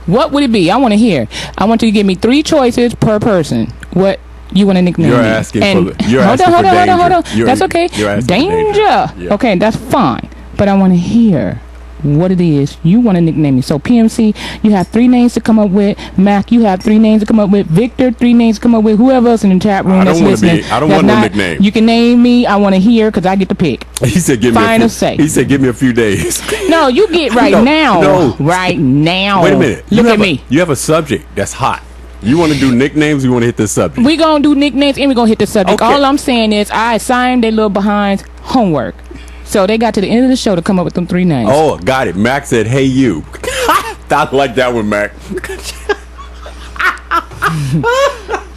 What would it be? I want to hear. I want you to give me 3 choices per person. What you want to nickname You're me. asking And for the- you're hold asking on, for hold on. danger. That's okay. You're asking for Danger. danger. Yeah. Okay, that's fine. But I want to hear what it is you want to nickname me. So PMC, you have 3 names to come up with. Mac, you have 3 names to come up with. Victor, 3 names to come up with. Whoever else in the chat room I that's don't wanna listening. be- I don't that's want no not- nickname. You can name me. I want to hear because I get to pick. He said, "Give me Final a few, say. He said, "Give me a few days." No, you get right No, now. no. Right now. Wait a minute. Look You at have me. You have a subject that's hot. You want to do nicknames? You want to hit this subject? We gonna do nicknames and we gonna hit the subject. Okay. All I'm saying is I assigned their little behinds homework. So they got to the end of the show to come up with them 3 names. Oh, got it. Mac said, "Hey, you." I like that one, Mac.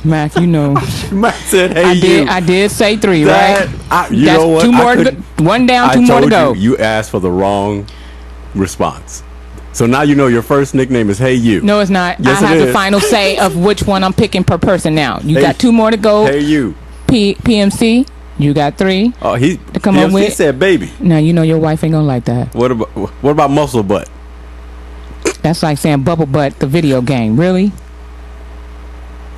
Mac, you know. Mac said, "Hey, you." I did say 3, That- right? you That's know what? 2 I more to couldn't- go. 1 down, I 2 more to told go. you asked for the wrong response. So now you know your first nickname is Hey You. No, it's not. Yes, I have the final say of which one I'm picking per person now. You got 2 more to go. Hey You. PMC, you got 3. Oh, he to come up with. He said baby. Now you know your wife ain't gonna like that. What about muscle butt? That's like saying bubble butt, the video game. Really?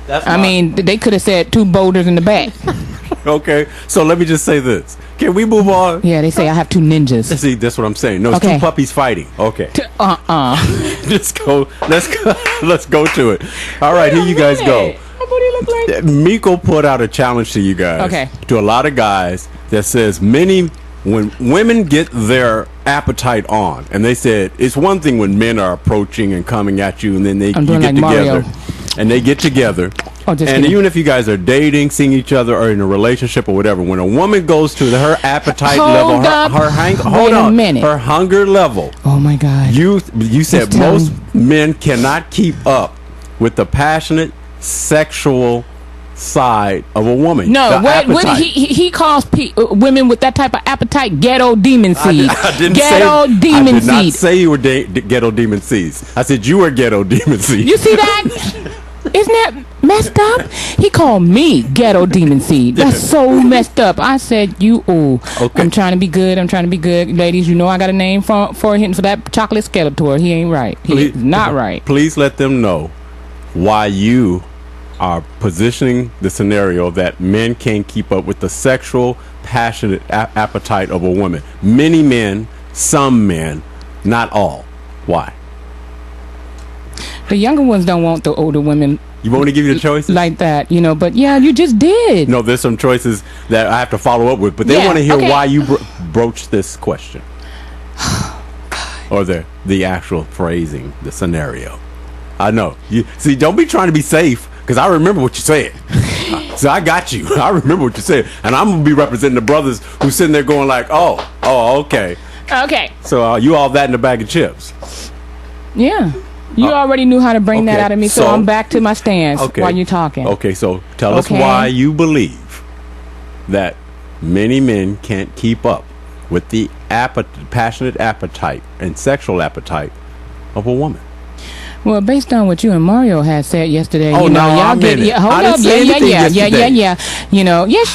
I mean, they could have said 2 boulders in the back. Okay, so let me just say this. Can we move on? Yeah, they say I have 2 ninjas. See, that's what I'm saying. No, it's 2 puppies fighting. Okay. Let's go. Let's go to it. All right, here you guys go. What do you look like? Miko put out a challenge to you guys. Okay. To a lot of guys that says when women get their appetite on, and they said it's one thing when men are approaching and coming at you, and then you get like together, Mario. and they get together. Oh, just and kidding. even if you guys are dating, seeing each other, or in a relationship or whatever, when a woman goes to her appetite level, her hunger level. Oh my God! You said most men cannot keep up with the passionate sexual side of a woman. No, what he calls women with that type of appetite ghetto demon seed. I did not say you were ghetto demon seeds. I said you were ghetto demon seeds. You see that? Isn't that messed up? He called me ghetto demon seed. That's so messed up. I said okay. I'm trying to be good. Ladies, you know I got a name for him for that chocolate Skeletor. He ain't right. He's not right. Please let them know why you are positioning the scenario that men can't keep up with the sexual passionate appetite of a woman. Many men, some men, not all. Why? The younger ones don't want the older women. You want me to give you the choices? Like that, but yeah, you just did. No, there's some choices that I have to follow up with, but they want to hear why you broached this question. Or the actual phrasing, the scenario. I know. See, don't be trying to be safe, because I remember what you said. So I got you. I remember what you said. And I'm going to be representing the brothers who's sitting there going like, oh, okay. Okay. So you all that in a bag of chips. Yeah. You already knew how to bring that out of me, so I'm back to my stance while you're talking. Okay, so tell us why you believe that many men can't keep up with the passionate appetite and sexual appetite of a woman. Well, based on what you and Mario had said yesterday, y'all get it. Hold up, yeah. Yes,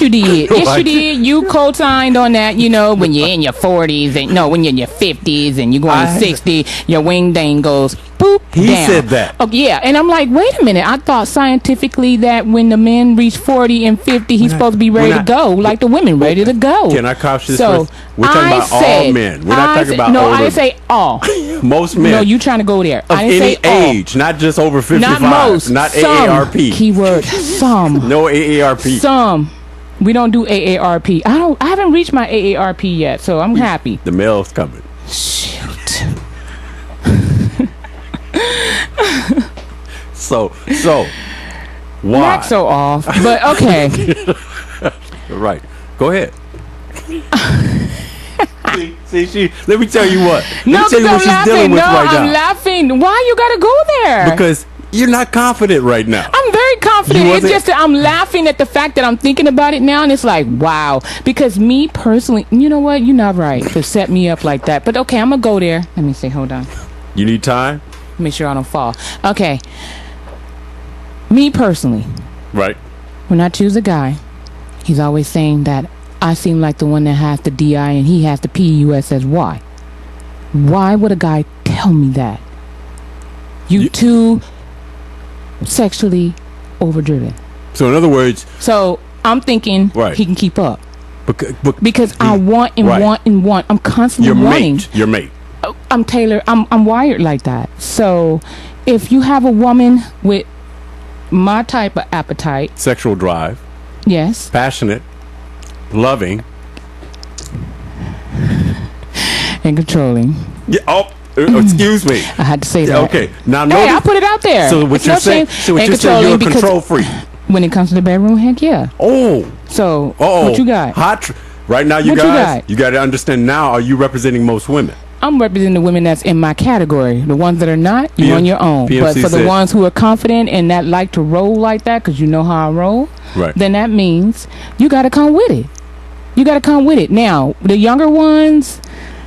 you did. Yes, you did. You co-signed on that. When you're in your 40s and when you're in your 50s and you're going to 60, your wing dang goes boop He down. said that. Oh, yeah, and I'm like, wait a minute. I thought scientifically that when the men reach 40 and 50, he's supposed to be ready to go, like the women ready to go. Can I couch this? So we're talking about all men. We're not talking about older. No, I didn't say all. Most men. No, you trying to go there. Of I didn't any say all. age, not just over 55. Not most. Not some. AARP. Keyword. Some. No AARP. Some. We don't do AARP. I haven't reached my AARP yet, so I'm happy. The mail's coming. Shoot. So why? Not so off, but okay. Right. Go ahead. See, let me tell you what. Let me tell you what she's dealing with right now. I'm laughing. Why you gotta go there? Because you're not confident right now. I'm very confident. It's just that I'm laughing at the fact that I'm thinking about it now, and it's like, wow. Because me personally, you know what? You're not right to set me up like that. But okay, I'm gonna go there. Let me see. Hold on. You need time? Make sure I don't fall. Okay. Me personally. Right. When I choose a guy, he's always saying that I seem like the one that has the DI and he has the PUSSY. Why would a guy tell me that? You too sexually overdriven. So in other words... So I'm thinking he can keep up. Because I want and want and want. I'm constantly wanting. Your mate. I'm Taylor. I'm wired like that. So if you have a woman with my type of appetite, sexual drive, yes, passionate, loving, and controlling. Yeah. Excuse me. I had to say that. Okay. Now, hey, I put it out there. So what you're saying? So what you're saying? You're a control freak. When it comes to the bedroom, heck yeah. Oh. So what you got? Right now, you guys, you got to understand. Now, are you representing most women? I'm representing the women that's in my category. The ones that are not, you're on your own. PMC but for the ones who are confident and that like to roll like that, because you know how I roll, then that means you got to come with it. You got to come with it. Now, the younger ones,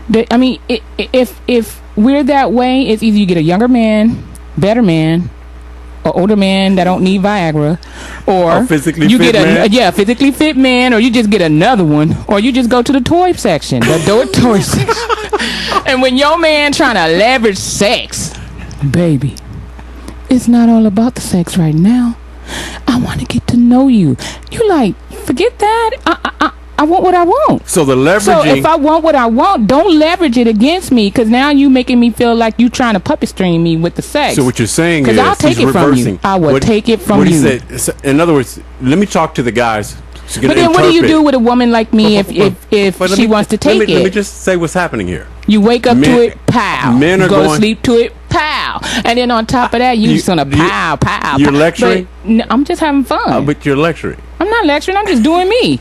if we're that way. It's either you get a younger man, better man, or older man that don't need Viagra, or physically you fit get man? physically fit man, or you just get another one, or you just go to the toy section, toy section. And when your man trying to leverage sex, baby, it's not all about the sex right now. I want to get to know you. You like, forget that. I want what I want. So the leveraging. So if I want what I want, don't leverage it against me, because now you making me feel like you trying to puppet string me with the sex. So what you're saying is, because I'll take it from you. I will take it from you. He said, in other words, let me talk to the guys. But then what do you do with a woman like me if she wants to take it? Let me just say what's happening here. You wake up to it, pow. Men are go to sleep to it, pow. And then on top of that, you just gonna pow. You're lecturing? But, no, I'm just having fun. But you're lecturing. I'm not lecturing. I'm just doing me.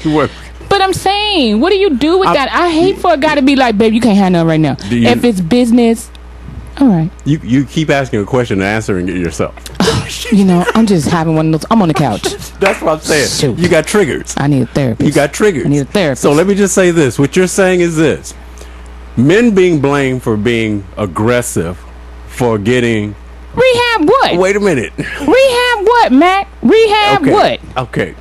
But I'm saying, what do you do with that? I hate for a guy to be like, babe, you can't have none right now. If it's business, all right. You keep asking a question and answering it yourself. I'm just having one of those. I'm on the couch. That's what I'm saying. Shoot. You got triggers. I need a therapist. You got triggers. I need a therapist. So let me just say this. What you're saying is this. Men being blamed for being aggressive, for getting... Rehab what? Wait a minute. Rehab what, Mac? Rehab what? Okay.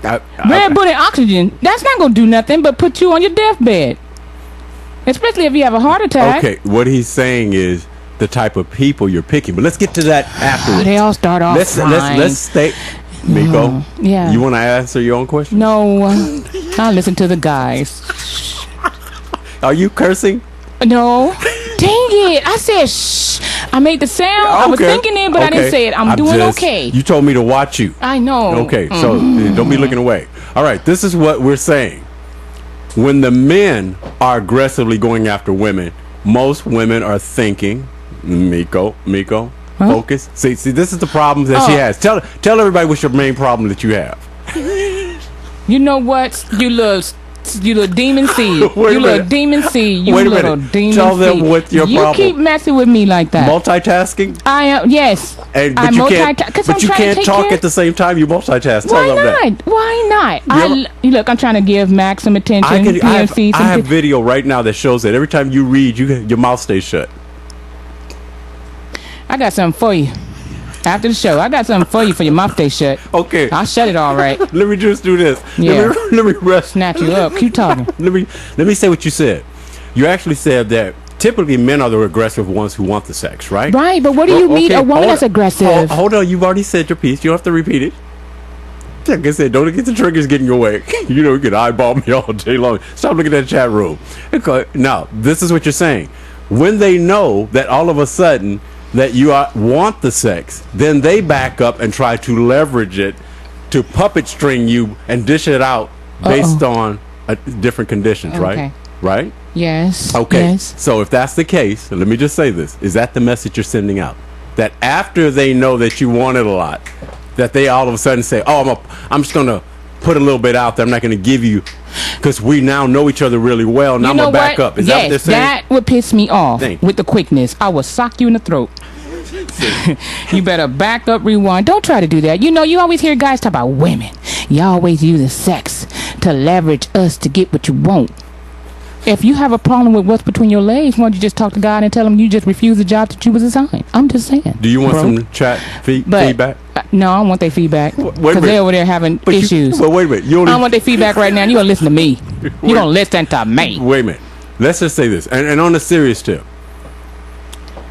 Red Bull and oxygen, that's not going to do nothing but put you on your deathbed. Especially if you have a heart attack. Okay, what he's saying is the type of people you're picking. But let's get to that afterwards. They all start off Let's stay... Miko, yeah. You want to answer your own question? No. I'll listen to the guys. Are you cursing? No. Dang it. I said shh. I made the sound. Okay. I was thinking it, but I didn't say it. I'm doing okay. You told me to watch you. I know. Okay, so don't be looking away. All right, this is what we're saying. When the men are aggressively going after women, most women are thinking, Miko, focus. See, this is the problem that she has. Tell everybody what's your main problem that you have. You know what? You little demon seed. You little demon seed. You little demon seed. Tell them what your problem. You keep messing with me like that. Multitasking? I am. Yes. But you can't talk at the same time. You multitask. Why not? Why not? Look, I'm trying to give Max some attention. I have video right now that shows that every time you read, your mouth stays shut. I got something for you. After the show, I got something for you for your mouth stay shut. Okay. I'll shut it all right. Let me just do this. Yeah. Let me rest. Snatch you up. Keep talking. Let me say what you said. You actually said that typically men are the aggressive ones who want the sex, right? Right, but what do you mean a woman that's aggressive? Hold on, you've already said your piece. You don't have to repeat it. Like I said, don't get the triggers getting your way. You can eyeball me all day long. Stop looking at the chat room. Okay. Now, this is what you're saying. When they know that all of a sudden that you want the sex, then they back up and try to leverage it to puppet string you and dish it out based on different conditions, right? Right? Yes. Okay. Yes. So if that's the case, let me just say this. Is that the message you're sending out? That after they know that you want it a lot, that they all of a sudden say, oh, I'm just going to put a little bit out there. I'm not going to give you, because we now know each other really well. Now I'm going to back up. Is that what they're saying? That would piss me off with the quickness. I will sock you in the throat. You better back up, rewind. Don't try to do that. You always hear guys talk about women. You always use the sex to leverage us to get what you want. If you have a problem with what's between your legs, why don't you just talk to God and tell him you just refused the job that you was assigned? I'm just saying. Do you want some chat feedback? No, I don't want their feedback. Because they're over there having issues. But wait a minute. I don't want their feedback right now. You're going to listen to me. You're going to listen to me. Wait a minute. Let's just say this. And on a serious tip.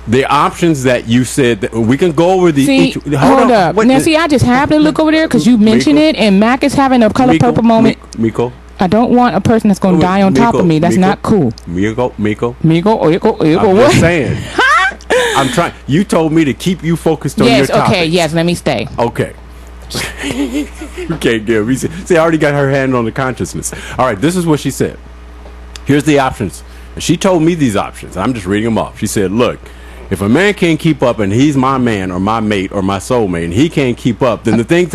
The options that you said, that we can go over the... Hold up. Now, I just happened to look over there because you mentioned it, and Mac is having a color purple moment. Miko. I don't want a person that's going to die on top of me. That's not cool. Miko. I'm just saying. I'm trying. You told me to keep you focused on your topics. Okay, yes, let me stay. Okay. You can't give me. See, I already got her hand on the consciousness. All right, this is what she said. Here's the options. She told me these options. I'm just reading them off. She said, look, if a man can't keep up and he's my man or my mate or my soulmate and he can't keep up, then the things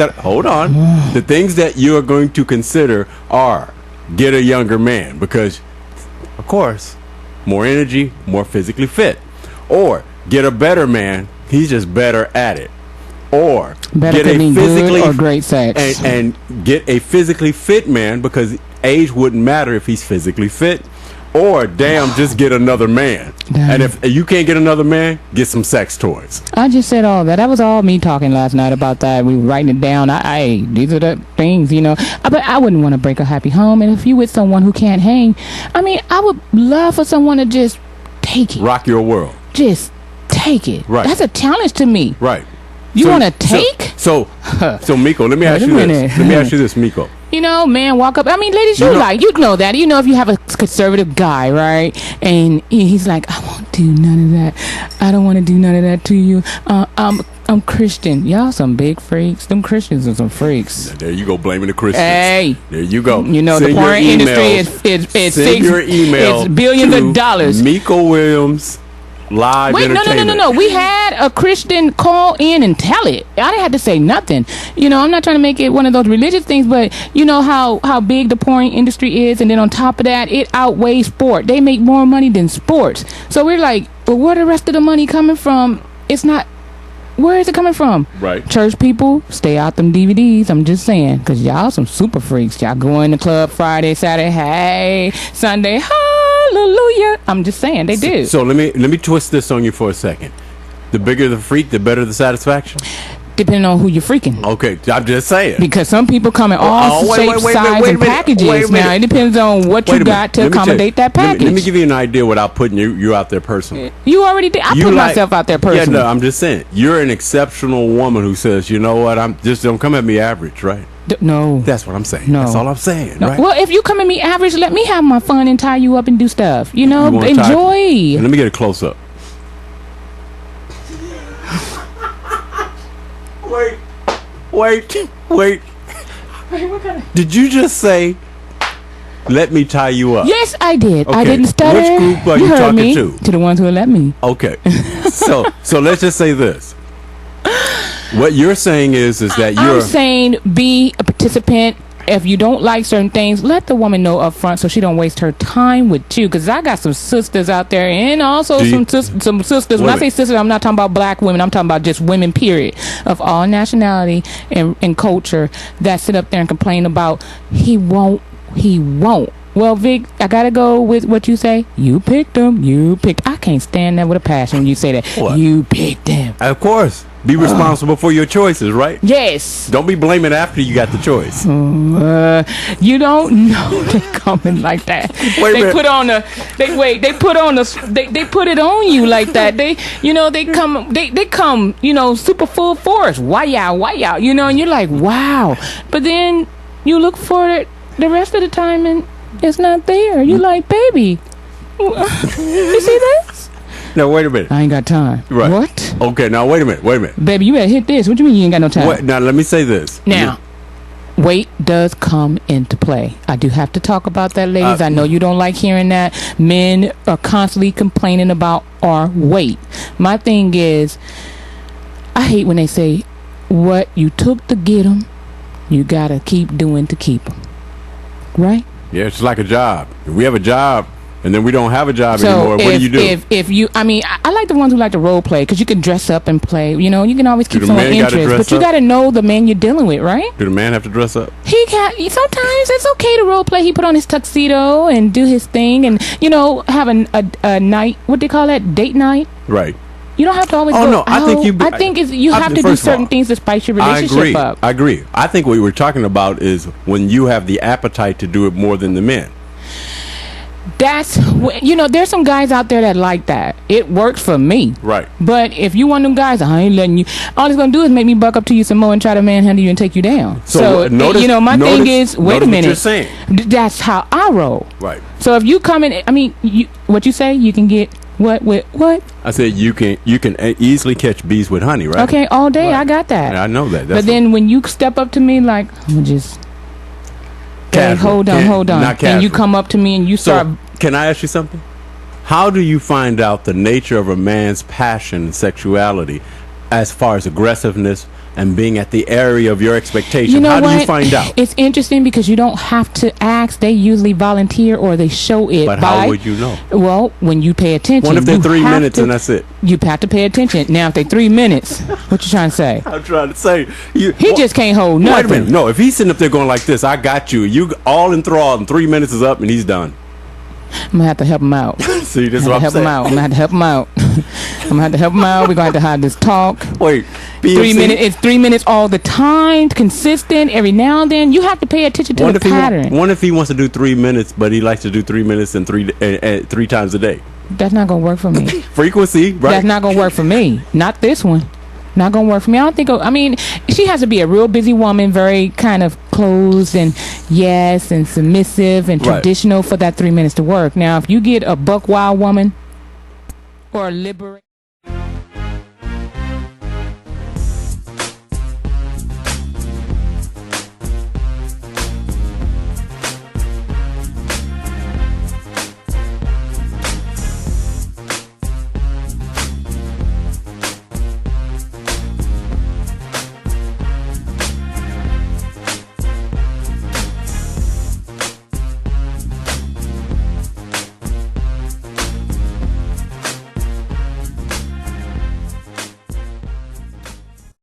that you're going to consider are get a younger man because, of course, more energy, more physically fit. Or get a better man, he's just better at it. Or better get a physically or great sex. And get a physically fit man because age wouldn't matter if he's physically fit. Or damn, just get another man. Damn. And if you can't get another man, get some sex toys. I just said all that. That was all me talking last night about that. We were writing it down. These are the things, you know. But I wouldn't want to break a happy home. And if you with someone who can't hang, I mean, I would love for someone to just take it. Rock your world. Just take it. Right. That's a challenge to me. Right. You want to take? So Miko, let me ask you this. Let me ask you this, Miko. You know, man, walk up. I mean, ladies, you know that. You know, if you have a conservative guy, right? And he's like, I won't do none of that. I don't want to do none of that to you. I'm Christian. Y'all some big freaks. Them Christians are some freaks. There you go, blaming the Christians. Hey. There you go. You know, the porn industry is send your email. It's billions of dollars. Miko Williams. Live entertainment. No. We had a Christian call in and tell it. I didn't have to say nothing. You know, I'm not trying to make it one of those religious things, but you know how big the porn industry is, and then on top of that, it outweighs sport. They make more money than sports. So we're like, well, where the rest of the money coming from? It's not. Where is it coming from? Right. Church people, stay out them DVDs. I'm just saying, because y'all some super freaks. Y'all go in the club Friday, Saturday, hey, Sunday, hallelujah. I'm just saying, they do. So let me twist this on you for a second. The bigger the freak, the better the satisfaction? Depending on who you're freaking. Okay, I'm just saying. Because some people come in all shapes, sizes, and packages. Now, it depends on what you got to accommodate that package. Let me give you an idea without putting you out there personally. You already did. I put myself out there personally. Yeah, no, I'm just saying. You're an exceptional woman who says, you know what, don't come at me average, right? No. That's what I'm saying. No. That's all I'm saying, right? Well, if you come at me average, let me have my fun and tie you up and do stuff. You know, enjoy. Let me get a close-up. Wait. Did you just say, let me tie you up? Yes, I did. Okay. I didn't stutter. Which group are you talking me, to? To the ones who let me. Okay. So let's just say this. What you're saying is that I'm saying be a participant. If you don't like certain things, let the woman know up front so she don't waste her time with you. Because I got some sisters out there, and also some sisters. When I say sisters, I'm not talking about black women. I'm talking about just women, period, of all nationality and culture that sit up there and complain about he won't. Well, Vic, I gotta go with what you say. You picked him. I can't stand that with a passion when you say that. What? You picked him. Of course. Be responsible for your choices, right? Yes. Don't be blaming after you got the choice. You don't know they're coming like that. They put it on you like that. They come, super full force. Why out, and you're like, wow. But then you look for it the rest of the time and it's not there. You're like, baby, you see this? Now, wait a minute. I ain't got time. Right. What? Okay, now, wait a minute. Baby, you better hit this. What do you mean you ain't got no time? Now, let me say this. Now, weight does come into play. I do have to talk about that, ladies. I know you don't like hearing that. Men are constantly complaining about our weight. My thing is, I hate when they say, what you took to get them, you got to keep doing to keep them. Right? Yeah, it's like a job. If we have a job, and then we don't have a job anymore, what do you do? I like the ones who like to role play because you can dress up and play. You can always keep someone interest, but you got to know the man you're dealing with, right? Do the man have to dress up? Sometimes it's okay to role play. He put on his tuxedo and do his thing, and have a night. What do they call that? Date night. Right. You don't have to always. I think you have to do certain things to spice your relationship up. I agree. I think what we're talking about is when you have the appetite to do it more than the men. That's there's some guys out there that like that. It works for me. Right. But if you want them guys, I ain't letting you. All it's gonna do is make me buck up to you some more and try to manhandle you and take you down. So my thing is, wait a minute. What you're saying. That's how I roll. Right. So if you come in, what you say, you can get what? I said you can easily catch bees with honey, right? Okay, all day. Right. I got that. Yeah, I know that. But then when you step up to me like, I'm just. Hey, hold on. And you come up to me and you start. Can I ask you something? How do you find out the nature of a man's passion and sexuality as far as aggressiveness and being at the area of your expectation? How do you find out? It's interesting because you don't have to ask. They usually volunteer or they show it. But how would you know? Well, when you pay attention. What if they're 3 minutes and that's it? You have to pay attention. Now, if they're 3 minutes, what you trying to say? I'm trying to say. He just can't hold nothing. Wait a minute. No, if he's sitting up there going like this, I got you. You all enthralled and 3 minutes is up and he's done. I'm gonna have to help him out. See, this is what I'm saying. I'm gonna have to help him out. I'm gonna have to help him out. We're gonna have this talk. Wait, BMC? 3 minutes. It's 3 minutes all the time, consistent. Every now and then, you have to pay attention to the pattern. What if he wants to do 3 minutes, but he likes to do 3 minutes and three times a day? That's not gonna work for me. Frequency, right? That's not gonna work for me. Not this one. Not gonna work for me. I don't think. I mean, she has to be a real busy woman, very kind of closed and and submissive and traditional for that 3 minutes to work. Now, if you get a buck wild woman or a liberated.